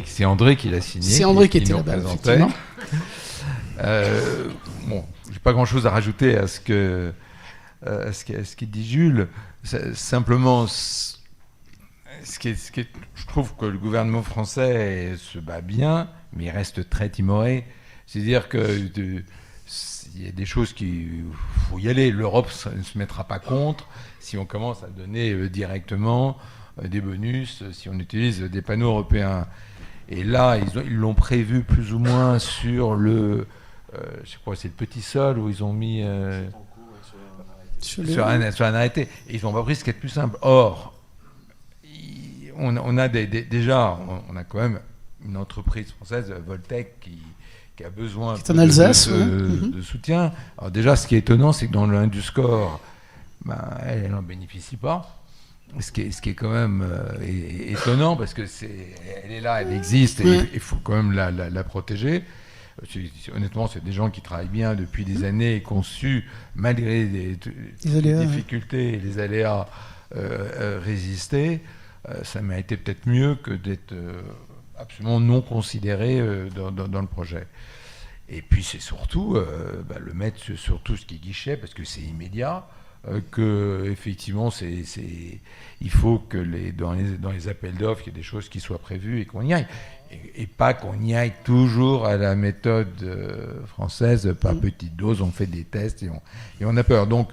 C'est André qui l'a signé. C'est André qui était là-bas, effectivement. Bon, j'ai pas grand-chose à rajouter à ce que dit Jules. Simplement, je trouve que le gouvernement français se bat bien, mais il reste très timoré. C'est-à-dire que il y a des choses qu'il faut y aller. L'Europe ne se mettra pas contre si on commence à donner directement des bonus, si on utilise des panneaux européens. Et là, ils l'ont prévu plus ou moins sur le... je sais pas, c'est le Petit Sol où ils ont mis sur un arrêté. Et ils n'ont pas pris ce qui est le plus simple. Or, on a déjà, on a quand même une entreprise française, Voltec, qui a besoin de soutien. Alors déjà, ce qui est étonnant, c'est que dans l'Induscore, elle n'en bénéficie pas. Ce qui est quand même étonnant, parce que elle est là, elle existe, et il faut quand même la protéger. Honnêtement, c'est des gens qui travaillent bien depuis des années et qui ont su, malgré les difficultés et les aléas, résister. Ça méritait peut-être mieux que d'être absolument non considéré dans le projet. Et puis c'est surtout le mettre sur tout ce qui est guichet, parce que c'est immédiat. que effectivement il faut que dans les appels d'offres, il y ait des choses qui soient prévues et qu'on y aille. Et pas qu'on y aille toujours à la méthode française, par petite dose, on fait des tests et on a peur. Donc,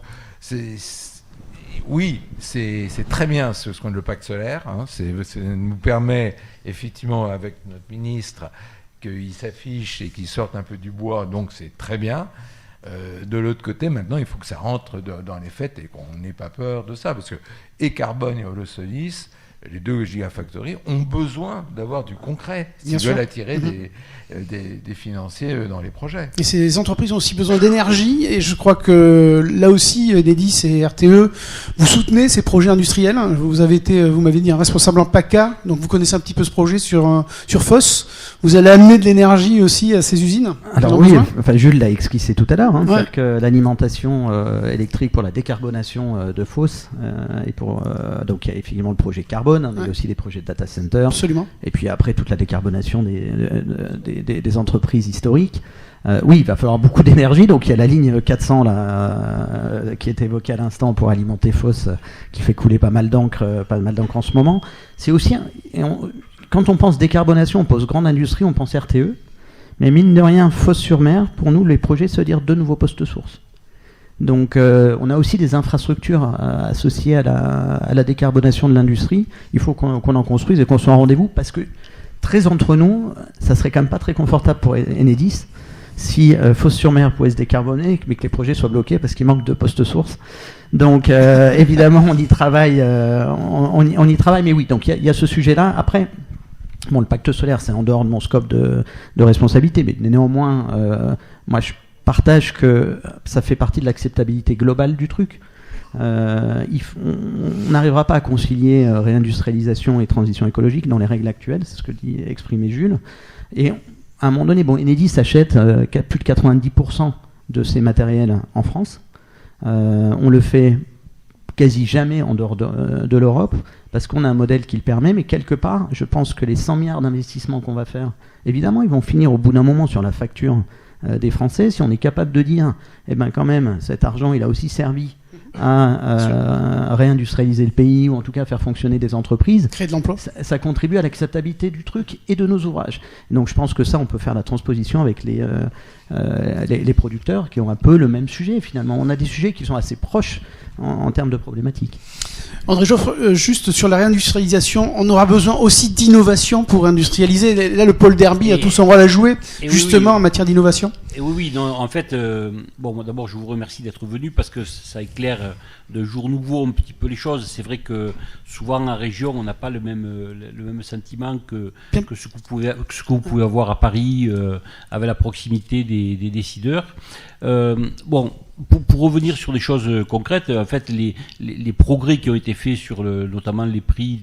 oui, c'est très bien le pacte solaire. Hein, ça nous permet, effectivement, avec notre ministre, qu'il s'affiche et qu'il sorte un peu du bois, donc c'est très bien. De l'autre côté, maintenant, il faut que ça rentre dans les faits et qu'on n'ait pas peur de ça. Parce que et Carbone et Holosolis, les deux gigafactories, ont besoin d'avoir du concret s'ils veulent attirer des financiers dans les projets. Et ces entreprises ont aussi besoin d'énergie, et je crois que là aussi, Enedis et RTE, vous soutenez ces projets industriels. Vous m'avez dit, un responsable en PACA, donc vous connaissez un petit peu ce projet sur Fos. Vous allez amener de l'énergie aussi à ces usines. Alors oui, Jules l'a esquissé tout à l'heure, c'est-à-dire que l'alimentation électrique pour la décarbonation de Fos, donc il y a effectivement le projet carbone, mais il y a aussi des projets de data center. Absolument. Et puis après toute la décarbonation des entreprises historiques. Oui, il va falloir beaucoup d'énergie, donc il y a la ligne 400 là, qui est évoquée à l'instant pour alimenter Fos, qui fait couler pas mal d'encre en ce moment. C'est aussi quand on pense décarbonation, on pense grande industrie, on pense RTE, mais mine de rien, Fos-sur-Mer, pour nous, les projets, ça veut dire 2 nouveaux postes sources. Donc on a aussi des infrastructures associées à la décarbonation de l'industrie. Il faut qu'on en construise et qu'on soit en rendez-vous, parce que très entre nous, ça serait quand même pas très confortable pour Enedis si Fos-sur-Mer pouvait se décarboner, mais que les projets soient bloqués parce qu'il manque de postes sources. Donc évidemment, on y travaille, on y travaille, mais oui. Donc il y a ce sujet-là. Après, bon, le pacte solaire, c'est en dehors de mon scope de responsabilité, mais néanmoins, moi je partage que ça fait partie de l'acceptabilité globale du truc. On n'arrivera pas à concilier réindustrialisation et transition écologique dans les règles actuelles, c'est ce que dit exprimé Jules. Et à un moment donné, Enedis achète plus de 90% de ses matériels en France. On le fait quasi jamais en dehors de l'Europe, parce qu'on a un modèle qui le permet, mais quelque part, je pense que les 100 milliards d'investissements qu'on va faire, évidemment, ils vont finir au bout d'un moment sur la facture des Français. Si on est capable de dire, quand même, cet argent, il a aussi servi à réindustrialiser le pays, ou en tout cas faire fonctionner des entreprises, créer de l'emploi, ça contribue à l'acceptabilité du truc et de nos ouvrages. Donc je pense que ça, on peut faire la transposition avec les producteurs qui ont un peu le même sujet finalement. On a des sujets qui sont assez proches en termes de problématiques. André Joffre, juste sur la réindustrialisation, on aura besoin aussi d'innovation pour industrialiser. Là, le pôle Derby a tout son rôle à jouer, justement, en matière d'innovation. Et oui, non, en fait, moi d'abord, je vous remercie d'être venu parce que ça éclaire de jour nouveau un petit peu les choses. C'est vrai que souvent en région, on n'a pas le même sentiment que ce que vous pouvez avoir à Paris avec la proximité des décideurs. Pour revenir sur des choses concrètes, en fait, les progrès qui ont été faits sur notamment les prix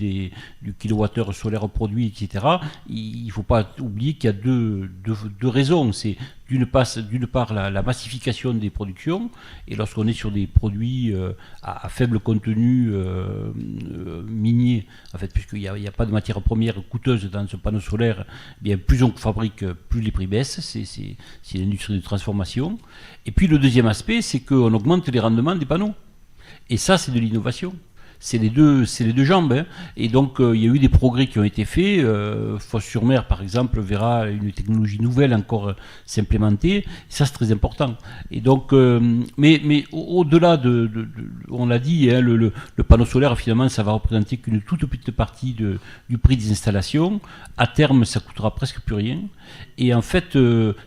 du kilowattheure solaire produit, etc., il ne faut pas oublier qu'il y a deux raisons. C'est d'une part la massification des productions, et lorsqu'on est sur des produits à faible contenu minier, en fait, puisqu'il n'y a pas de matière première coûteuse dans ce panneau solaire, bien plus on fabrique, plus les prix baissent. C'est l'industrie de transformation. Et puis le deuxième aspect, c'est qu'on augmente les rendements des panneaux. Et ça, c'est de l'innovation. C'est les deux jambes. Hein. Et donc, il y a eu des progrès qui ont été faits. Fos-sur-Mer, par exemple, verra une technologie nouvelle encore s'implémenter. Ça, c'est très important. Et donc, mais au-delà on l'a dit, hein, le panneau solaire, finalement, ça va représenter qu'une toute petite partie du prix des installations. À terme, ça coûtera presque plus rien. Et en fait,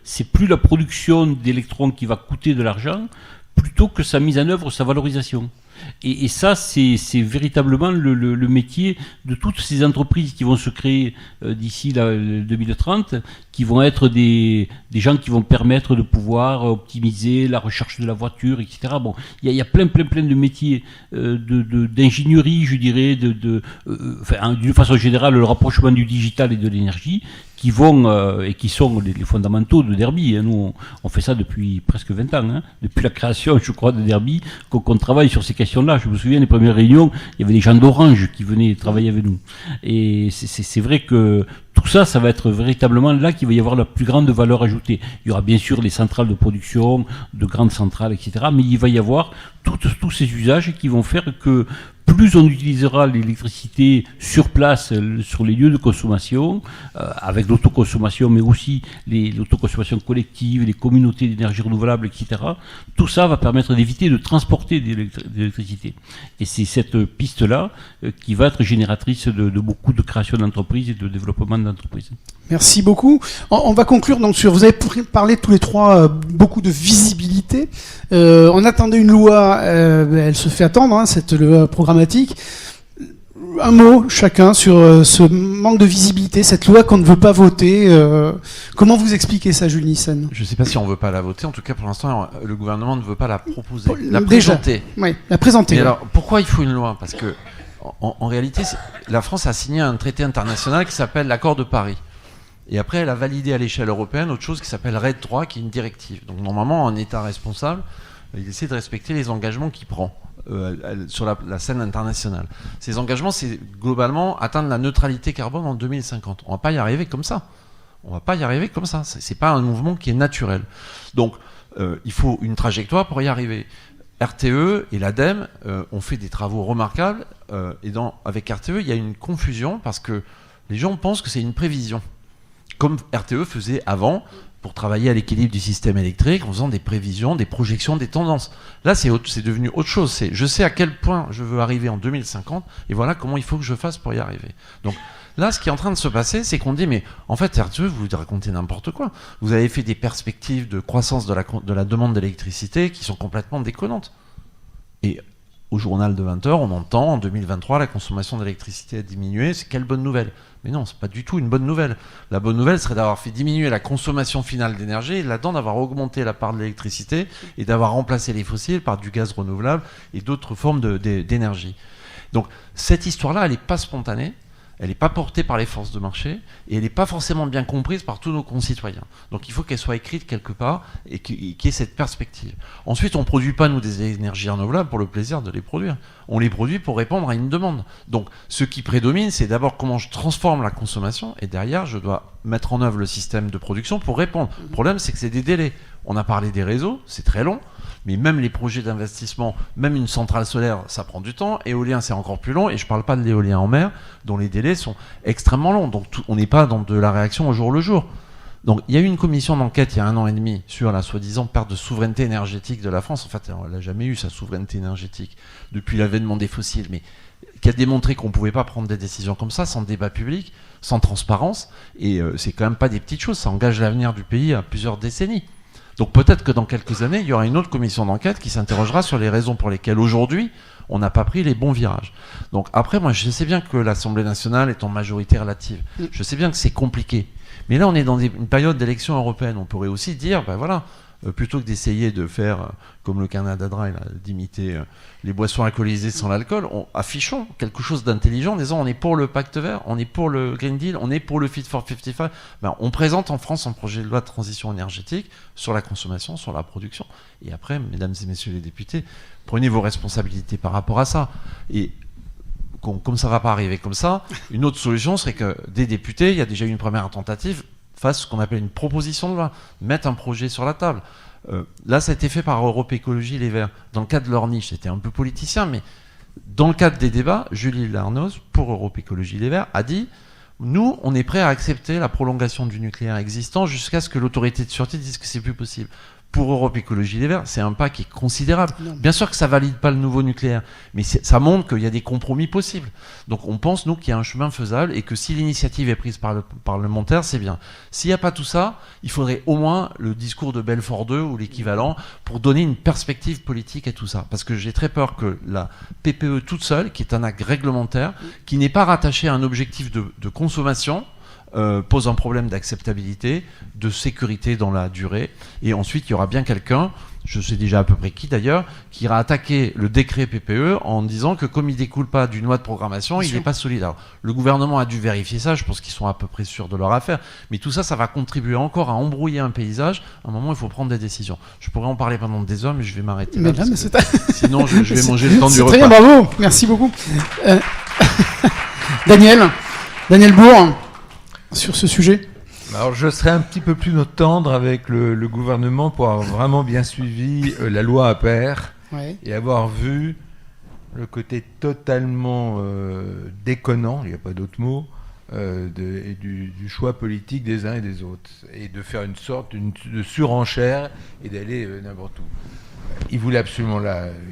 c'est plus la production d'électrons qui va coûter de l'argent, plutôt que sa mise en œuvre, sa valorisation. Et ça, c'est véritablement le métier de toutes ces entreprises qui vont se créer d'ici 2030, qui vont être des gens qui vont permettre de pouvoir optimiser la recherche de la voiture, etc. Bon, il y a plein de métiers d'ingénierie, je dirais, d'une façon générale, le rapprochement du digital et de l'énergie, qui vont et qui sont les fondamentaux de Derby. Hein. Nous, on fait ça depuis presque 20 ans, hein. Depuis la création, je crois, de Derby, qu'on travaille sur ces questions-là. Je me souviens des premières réunions, il y avait des gens d'Orange qui venaient travailler avec nous. Et c'est vrai que tout ça, ça va être véritablement là qu'il va y avoir la plus grande valeur ajoutée. Il y aura bien sûr les centrales de production, de grandes centrales, etc. Mais il va y avoir tous ces usages qui vont faire que plus on utilisera l'électricité sur place, sur les lieux de consommation, avec l'autoconsommation, mais aussi l'autoconsommation collective, les communautés d'énergie renouvelable, etc. Tout ça va permettre d'éviter de transporter de l'électricité. Et c'est cette piste-là qui va être génératrice de beaucoup de création d'entreprises et de développement d'entreprises. Merci beaucoup. On va conclure donc sur. Vous avez parlé tous les trois beaucoup de visibilité. On attendait une loi, elle se fait attendre, hein, cette loi programmatique. Un mot chacun sur ce manque de visibilité, cette loi qu'on ne veut pas voter. Comment vous expliquez ça, Jules Nyssen ? Je ne sais pas si on ne veut pas la voter. En tout cas, pour l'instant, le gouvernement ne veut pas la proposer, la présenter. Oui, la présenter. Mais alors, pourquoi il faut une loi ? Parce que, en réalité, la France a signé un traité international qui s'appelle l'Accord de Paris. Et après, elle a validé à l'échelle européenne autre chose qui s'appelle RED 3, qui est une directive. Donc normalement, un État responsable, il essaie de respecter les engagements qu'il prend sur la scène internationale. Ces engagements, c'est globalement atteindre la neutralité carbone en 2050. On ne va pas y arriver comme ça. C'est pas un mouvement qui est naturel. Donc, il faut une trajectoire pour y arriver. RTE et l'ADEME ont fait des travaux remarquables. Avec RTE, il y a une confusion parce que les gens pensent que c'est une prévision. Comme RTE faisait avant, pour travailler à l'équilibre du système électrique, en faisant des prévisions, des projections, des tendances. Là, c'est devenu autre chose. Je sais à quel point je veux arriver en 2050, et voilà comment il faut que je fasse pour y arriver. Donc là, ce qui est en train de se passer, c'est qu'on dit, mais en fait, RTE, vous racontez n'importe quoi. Vous avez fait des perspectives de croissance de la demande d'électricité qui sont complètement déconnantes. Et au journal de 20h, on entend, en 2023, la consommation d'électricité a diminué. C'est quelle bonne nouvelle ? Mais non, c'est pas du tout une bonne nouvelle. La bonne nouvelle serait d'avoir fait diminuer la consommation finale d'énergie et là-dedans d'avoir augmenté la part de l'électricité et d'avoir remplacé les fossiles par du gaz renouvelable et d'autres formes d'énergie. Donc cette histoire-là, elle n'est pas spontanée, elle n'est pas portée par les forces de marché et elle n'est pas forcément bien comprise par tous nos concitoyens. Donc il faut qu'elle soit écrite quelque part et qu'il y ait cette perspective. Ensuite, on ne produit pas, nous, des énergies renouvelables pour le plaisir de les produire. On les produit pour répondre à une demande. Donc ce qui prédomine, c'est d'abord comment je transforme la consommation et derrière, je dois mettre en œuvre le système de production pour répondre. Le problème, c'est que c'est des délais. On a parlé des réseaux, c'est très long. Mais même les projets d'investissement, même une centrale solaire, ça prend du temps. Éolien, c'est encore plus long. Et je ne parle pas de l'éolien en mer, dont les délais sont extrêmement longs. Donc on n'est pas dans de la réaction au jour le jour. Donc il y a eu une commission d'enquête il y a 1 an et demi sur la soi-disant perte de souveraineté énergétique de la France. En fait, elle n'a jamais eu sa souveraineté énergétique depuis l'avènement des fossiles. Mais qui a démontré qu'on ne pouvait pas prendre des décisions comme ça, sans débat public, sans transparence. Et c'est quand même pas des petites choses. Ça engage l'avenir du pays à plusieurs décennies. Donc peut-être que dans quelques années, il y aura une autre commission d'enquête qui s'interrogera sur les raisons pour lesquelles aujourd'hui, on n'a pas pris les bons virages. Donc après, moi, je sais bien que l'Assemblée nationale est en majorité relative. Je sais bien que c'est compliqué. Mais là, on est dans une période d'élection européenne. On pourrait aussi dire, ben voilà, plutôt que d'essayer de faire, comme le Canada Dry, d'imiter les boissons alcoolisées sans l'alcool, affichons quelque chose d'intelligent en disant on est pour le pacte vert, on est pour le Green Deal, on est pour le Fit for 55. Ben, on présente en France un projet de loi de transition énergétique sur la consommation, sur la production. Et après, mesdames et messieurs les députés, prenez vos responsabilités par rapport à ça. Et comme ça ne va pas arriver comme ça, une autre solution serait que des députés, il y a déjà eu une première tentative, fassent ce qu'on appelle une proposition de loi, mettent un projet sur la table. Là, ça a été fait par Europe Écologie Les Verts. Dans le cadre de leur niche, c'était un peu politicien, mais dans le cadre des débats, Julie Larnoz, pour Europe Écologie Les Verts, a dit « Nous, on est prêt à accepter la prolongation du nucléaire existant jusqu'à ce que l'autorité de sûreté dise que c'est plus possible. » Pour Europe Écologie Les Verts, c'est un pas qui est considérable. Bien sûr que ça valide pas le nouveau nucléaire, mais ça montre qu'il y a des compromis possibles. Donc on pense, nous, qu'il y a un chemin faisable et que si l'initiative est prise par le parlementaire, c'est bien. S'il n'y a pas tout ça, il faudrait au moins le discours de Belfort 2 ou l'équivalent pour donner une perspective politique à tout ça. Parce que j'ai très peur que la PPE toute seule, qui est un acte réglementaire, qui n'est pas rattaché à un objectif de consommation, pose un problème d'acceptabilité, de sécurité dans la durée. Et ensuite, il y aura bien quelqu'un je sais déjà à peu près qui d'ailleurs, qui ira attaquer le décret PPE en disant que comme il découle pas d'une loi de programmation, il n'est pas solide. Alors, le gouvernement a dû vérifier ça, je pense qu'ils sont à peu près sûrs de leur affaire, mais tout ça, ça va contribuer encore à embrouiller un paysage. À un moment, il faut prendre des décisions. Je pourrais en parler pendant des heures, mais je vais m'arrêter là. Sinon, je vais manger le temps du repas. Très bien, bravo, merci beaucoup. Daniel Bourg, sur ce sujet. Alors, je serais un petit peu plus tendre avec le gouvernement pour avoir vraiment bien suivi la loi APR et avoir vu le côté totalement déconnant, il n'y a pas d'autre mot, du choix politique des uns et des autres, et de faire une sorte de surenchère et d'aller n'importe où. Il voulait absolument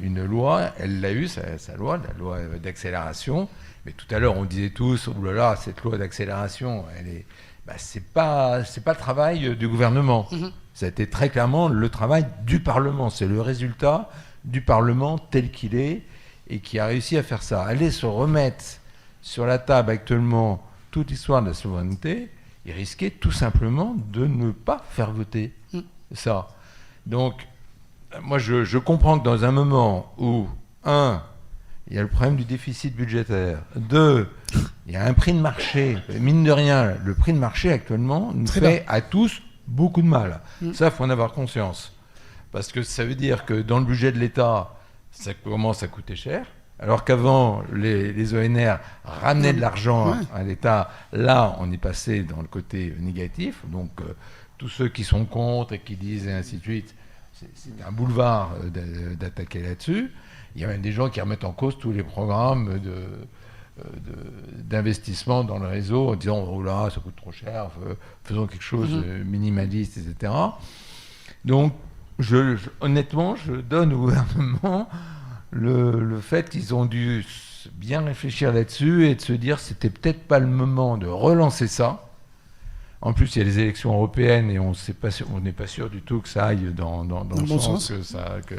une loi, elle l'a eu, sa loi, la loi d'accélération, mais tout à l'heure on disait tous, oh là là, cette loi d'accélération, elle est... c'est pas le travail du gouvernement. Ça a été très clairement le travail du Parlement. C'est le résultat du Parlement tel qu'il est et qui a réussi à faire ça. Aller se remettre sur la table actuellement toute l'histoire de la souveraineté, il risquait tout simplement de ne pas faire voter ça. Donc, moi, je comprends que dans un moment où, il y a le problème du déficit budgétaire. 2, il y a un prix de marché. Mine de rien, le prix de marché actuellement nous fait à tous beaucoup de mal. Ça, il faut en avoir conscience. Parce que ça veut dire que dans le budget de l'État, ça commence à coûter cher. Alors qu'avant, les ONR ramenaient de l'argent à l'État. Là, on est passé dans le côté négatif. Donc, tous ceux qui sont contre et qui disent et ainsi de suite, c'est un boulevard d'attaquer là-dessus. Il y a même des gens qui remettent en cause tous les programmes d'investissement dans le réseau en disant oh là, ça coûte trop cher, faisons quelque chose de minimaliste, etc. Donc, honnêtement, je donne au gouvernement le fait qu'ils ont dû bien réfléchir là-dessus et de se dire c'était peut-être pas le moment de relancer ça. En plus, il y a les élections européennes et on n'est pas sûr du tout que ça aille dans le bon sens que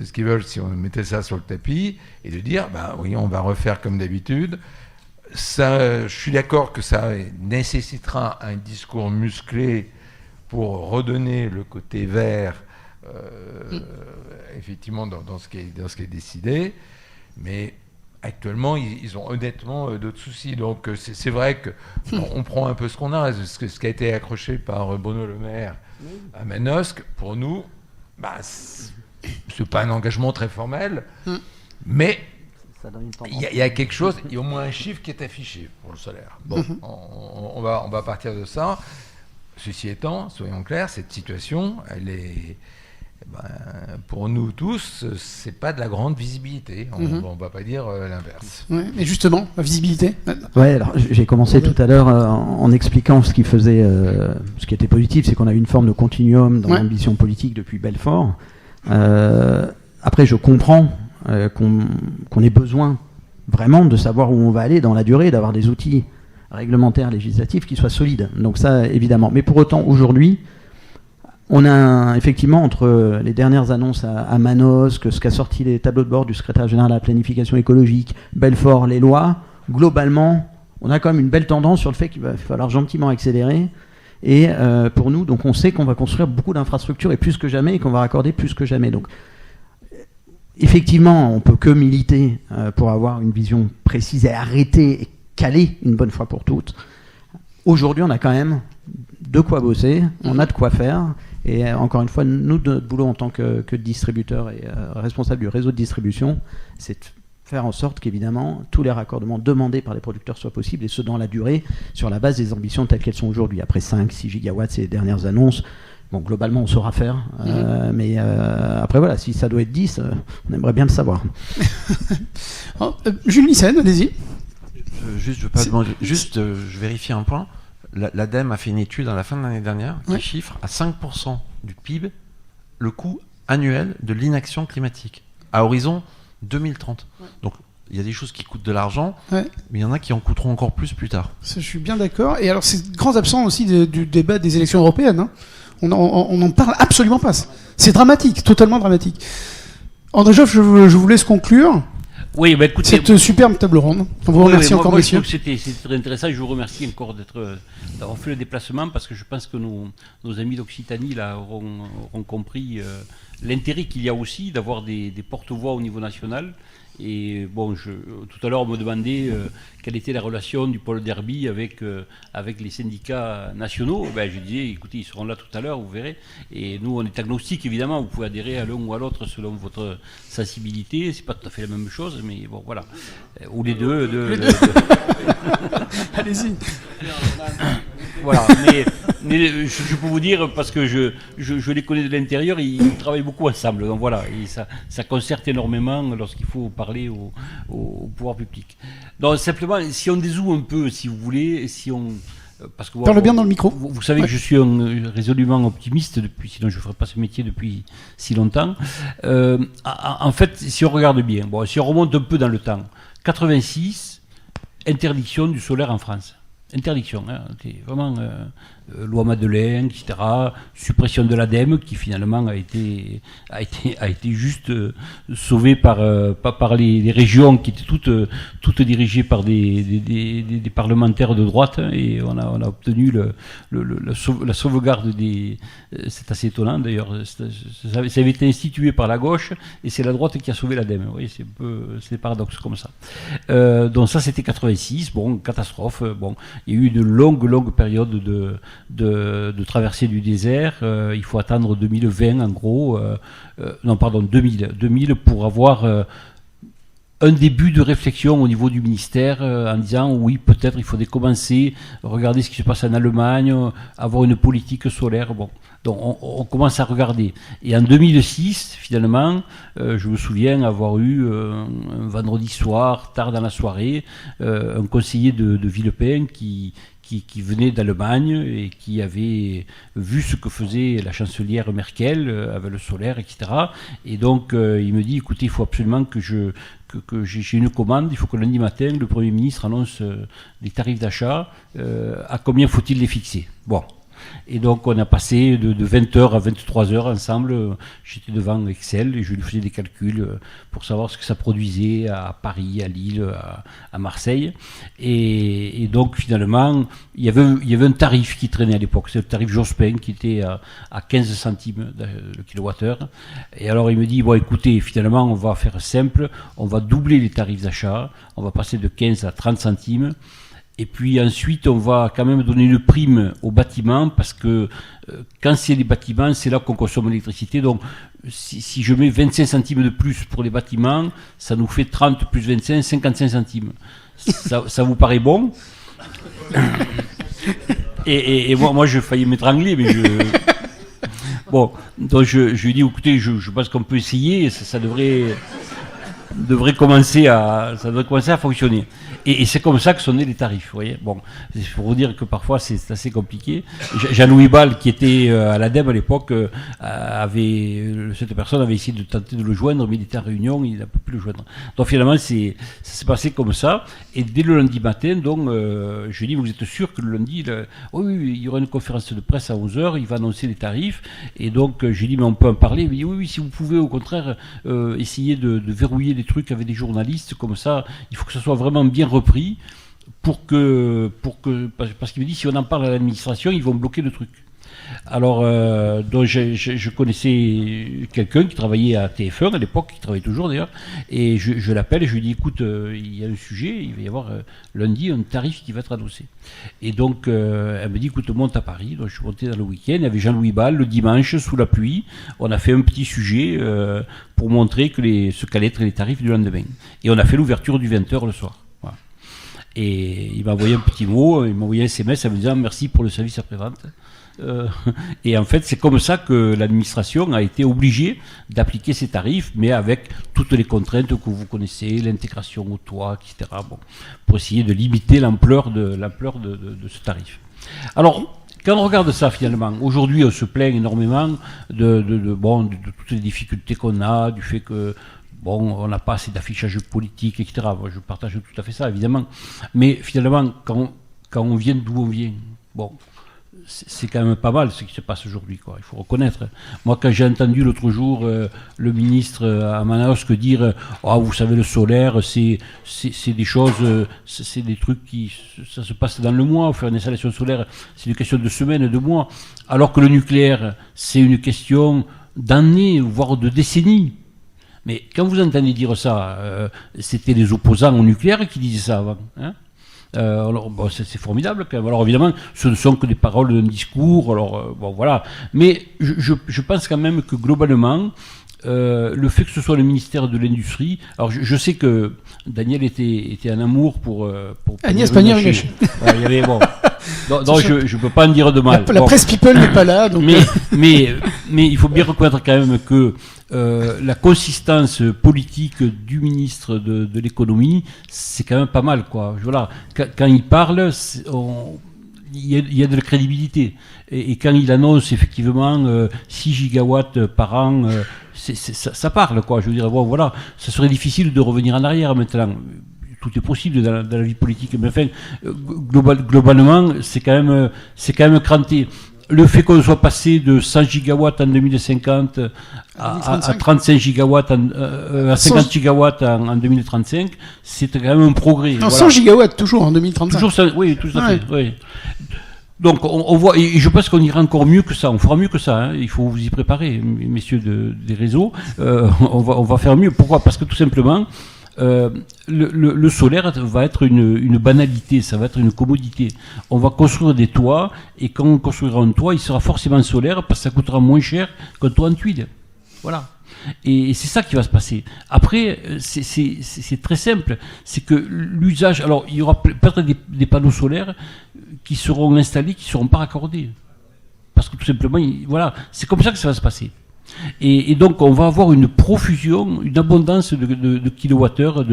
ce qu'ils veulent si on mettait ça sur le tapis et de dire, oui, on va refaire comme d'habitude. Ça, je suis d'accord que ça nécessitera un discours musclé pour redonner le côté vert, effectivement, dans ce qui est décidé, mais actuellement, ils ont honnêtement d'autres soucis. Donc, c'est vrai qu'on prend un peu ce qu'on a. Ce qui a été accroché par Bruno Le Maire à Manosque, pour nous, c'est pas un engagement très formel, mais il y a quelque chose, il y a au moins un chiffre qui est affiché pour le solaire. Bon, on va partir de ça. Ceci étant, soyons clairs, cette situation, elle est... pour nous tous, c'est pas de la grande visibilité. On va pas dire l'inverse. Mais justement, la visibilité. Alors j'ai commencé tout à l'heure en expliquant ce qui faisait, ce qui était positif, c'est qu'on a eu une forme de continuum dans l'ambition politique depuis Belfort. Après, je comprends qu'on ait besoin vraiment de savoir où on va aller dans la durée, d'avoir des outils réglementaires, législatifs qui soient solides. Donc ça, évidemment. Mais pour autant, aujourd'hui, on a effectivement, entre les dernières annonces à Manosque, ce qu'a sorti les tableaux de bord du secrétaire général à la planification écologique, Belfort, les lois, globalement, on a quand même une belle tendance sur le fait qu'il va falloir gentiment accélérer. Et pour nous, donc on sait qu'on va construire beaucoup d'infrastructures et plus que jamais, et qu'on va raccorder plus que jamais. Donc effectivement, on peut que militer pour avoir une vision précise et arrêter et caler une bonne fois pour toutes. Aujourd'hui, on a quand même de quoi bosser, on a de quoi faire. Et encore une fois, nous, notre boulot en tant que distributeur et responsable du réseau de distribution, c'est de faire en sorte qu'évidemment, tous les raccordements demandés par les producteurs soient possibles, et ce dans la durée, sur la base des ambitions telles qu'elles sont aujourd'hui. Après 5-6 gigawatts, ces dernières annonces, bon, globalement, on saura faire. Mais après, voilà, si ça doit être 10, on aimerait bien le savoir. Jules Nissen, allez-y. Je vérifie un point. L'ADEME a fait une étude à la fin de l'année dernière qui chiffre à 5% du PIB le coût annuel de l'inaction climatique à horizon 2030. Donc il y a des choses qui coûtent de l'argent, mais il y en a qui en coûteront encore plus tard. Ça, je suis bien d'accord. Et alors c'est grand absent aussi du débat des élections européennes. On n'en parle absolument pas. C'est dramatique, totalement dramatique. André Joffre, je vous laisse conclure. Oui, bah écoutez, cette superbe table ronde. On vous remercie encore, moi, messieurs. C'était très intéressant. Je vous remercie encore d'avoir fait le déplacement parce que je pense que nos amis d'Occitanie là auront compris l'intérêt qu'il y a aussi d'avoir des porte-voix au niveau national. Et bon, tout à l'heure, on me demandait quelle était la relation du pôle Derby avec les syndicats nationaux. Ben, je disais, écoutez, ils seront là tout à l'heure, vous verrez. Et nous, on est agnostique, évidemment. Vous pouvez adhérer à l'un ou à l'autre selon votre sensibilité. C'est pas tout à fait la même chose, mais bon, voilà. Ou les deux. Allez-y. Voilà, mais je peux vous dire, parce que je les connais de l'intérieur, ils travaillent beaucoup ensemble. Donc voilà, et ça concerte énormément lorsqu'il faut parler au pouvoir public. Donc simplement, si on dézoome un peu, si vous voulez, parce que parle bien dans le micro. Vous savez que je suis résolument optimiste sinon je ne ferais pas ce métier depuis si longtemps. En fait, si on regarde bien, si on remonte un peu dans le temps, 86, interdiction du solaire en France. Interdiction, hein, c'est vraiment loi Madeleine, etc. Suppression de l'ADEME qui finalement a été juste sauvée par les régions qui étaient toutes dirigées par des parlementaires de droite, et on a obtenu la sauvegarde c'est assez étonnant d'ailleurs, ça avait été institué par la gauche et c'est la droite qui a sauvé l'ADEME. Vous voyez, c'est des paradoxes comme ça. Donc ça c'était 86, catastrophe. Il y a eu une longue période de traversée du désert. Il faut attendre 2020 en gros, 2000 pour avoir un début de réflexion au niveau du ministère en disant oui, peut-être il faudrait commencer, regarder ce qui se passe en Allemagne, avoir une politique solaire. Donc on commence à regarder. Et en 2006, finalement, je me souviens avoir eu un vendredi soir, tard dans la soirée, un conseiller de Villepin qui venait d'Allemagne et qui avait vu ce que faisait la chancelière Merkel avec le solaire, etc. Et donc il me dit, écoutez, il faut absolument que j'ai une commande, il faut que lundi matin, le Premier ministre annonce les tarifs d'achat, à combien faut-il les fixer. Et donc on a passé de 20h à 23h ensemble. J'étais devant Excel et je lui faisais des calculs pour savoir ce que ça produisait à Paris, à Lille, à Marseille. Et donc finalement, il y avait un tarif qui traînait à l'époque. C'est le tarif Jospin qui était à 15 centimes le kilowattheure. Et alors il me dit, écoutez, finalement on va faire simple, on va doubler les tarifs d'achat, on va passer de 15 à 30 centimes. Et puis ensuite, on va quand même donner une prime aux bâtiments parce que quand c'est les bâtiments, c'est là qu'on consomme l'électricité. Donc, si je mets 25 centimes de plus pour les bâtiments, ça nous fait 30 plus 25, 55 centimes. Ça vous paraît bon? Et moi, je faillis m'étrangler, mais donc je lui dis, écoutez, je pense qu'on peut essayer, ça devrait commencer à fonctionner. Et c'est comme ça que sont nés les tarifs, vous voyez. C'est pour vous dire que parfois c'est assez compliqué. Jean-Louis Ball, qui était à l'ADEME à l'époque, cette personne avait essayé de tenter de le joindre, mais il était en réunion, il n'a pas pu le joindre. Donc finalement, ça s'est passé comme ça. Et dès le lundi matin, donc, je lui ai dit, vous êtes sûr que le lundi, oui, il y aura une conférence de presse à 11h, il va annoncer les tarifs. Et donc, je lui ai dit, mais on peut en parler. Il m'a dit, oui, si vous pouvez au contraire essayer de verrouiller des trucs avec des journalistes, comme ça, il faut que ce soit vraiment bien repris parce qu'il me dit, si on en parle à l'administration, ils vont bloquer le truc. Alors, donc je connaissais quelqu'un qui travaillait à TF1 à l'époque, qui travaille toujours d'ailleurs, et je l'appelle et je lui dis, écoute, il y a un sujet, il va y avoir lundi un tarif qui va être annoncé. Et donc, elle me dit, écoute, monte à Paris. Donc je suis monté dans le week-end, il y avait Jean-Louis Ball le dimanche, sous la pluie, on a fait un petit sujet pour montrer ce qu'allaient être les tarifs du lendemain. Et on a fait l'ouverture du 20h le soir. Voilà. Et il m'a envoyé un petit mot, il m'a envoyé un SMS en me disant, merci pour le service après-vente. Et en fait, c'est comme ça que l'administration a été obligée d'appliquer ces tarifs, mais avec toutes les contraintes que vous connaissez, l'intégration au toit, etc. Pour essayer de limiter l'ampleur de ce tarif. Alors, quand on regarde ça finalement, aujourd'hui on se plaint énormément de toutes les difficultés qu'on a, du fait que on n'a pas assez d'affichage politique, etc. Moi, je partage tout à fait ça, évidemment. Mais finalement, quand on vient d'où on vient, c'est quand même pas mal ce qui se passe aujourd'hui, quoi. Il faut reconnaître. Moi, quand j'ai entendu l'autre jour le ministre à Manosque dire vous savez, le solaire, c'est des choses, c'est des trucs ça se passe dans le mois. Faire une installation solaire, c'est une question de semaines, de mois. Alors que le nucléaire, c'est une question d'années, voire de décennies. Mais quand vous entendez dire ça, c'était les opposants au nucléaire qui disaient ça avant, hein. Alors, c'est formidable quand même. Alors évidemment, ce ne sont que des paroles d'un discours. Alors voilà. Mais je pense quand même que globalement, le fait que ce soit le ministère de l'Industrie. Alors je sais que Daniel était en amour pour Agnès Pannier-Runacher. Il y avait donc je peux pas en dire de mal. La presse people n'est pas là. Donc mais il faut bien reconnaître quand même que la consistance politique du ministre de l'économie, c'est quand même pas mal, quoi. Voilà. Quand il parle, il y a de la crédibilité. Et quand il annonce effectivement 6 gigawatts par an, ça parle, quoi. Je veux dire, voilà, ça serait difficile de revenir en arrière maintenant. Tout est possible dans la vie politique, mais enfin, globalement, c'est quand même cranté. Le fait qu'on soit passé de 100 gigawatts en 2050 à 35 gigawatts, à 50 gigawatts en 2035, c'est quand même un progrès. Non, 100 gigawatts toujours en 2035. Toujours ça, oui, tout à fait. Oui. Donc on voit, et je pense qu'on ira encore mieux que ça, on fera mieux que ça, hein. Il faut vous y préparer, messieurs des réseaux, on va faire mieux. Pourquoi ? Parce que tout simplement, le solaire va être une banalité, ça va être une commodité. On va construire des toits, et quand on construira un toit, il sera forcément solaire, parce que ça coûtera moins cher qu'un toit en tuiles. Voilà. Et c'est ça qui va se passer. Après, c'est très simple. C'est que l'usage... Alors, il y aura peut-être des panneaux solaires qui seront installés, qui ne seront pas raccordés. Parce que tout simplement, voilà, c'est comme ça que ça va se passer. Et donc, on va avoir une profusion, une abondance de kilowattheures,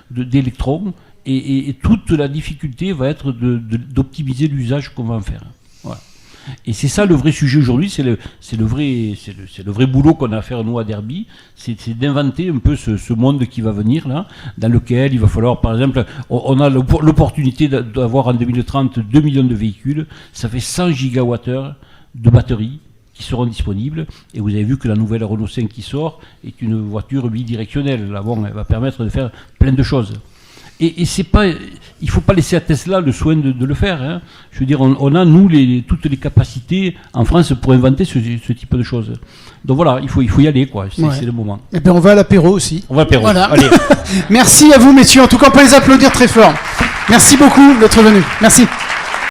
d'électrons, et toute la difficulté va être d'optimiser l'usage qu'on va en faire. Voilà. Et c'est ça le vrai sujet aujourd'hui, c'est le vrai boulot qu'on a à faire nous à Derby, c'est d'inventer un peu ce monde qui va venir là, dans lequel il va falloir, par exemple, on a l'opportunité d'avoir en 2030 2 millions de véhicules, ça fait 100 gigawattheures de batteries qui seront disponibles, et vous avez vu que la nouvelle Renault 5 qui sort est une voiture bidirectionnelle, là, bon, elle va permettre de faire plein de choses. Et c'est pas, il faut pas laisser à Tesla le soin de le faire, hein. Je veux dire, on a nous toutes les capacités en France pour inventer ce type de choses. Donc voilà, il faut y aller, quoi. C'est le moment. Et bien on va à l'apéro aussi. On va à l'apéro. Voilà. Allez. Merci à vous, messieurs. En tout cas, on peut les applaudir très fort. Merci beaucoup d'être venus. Merci.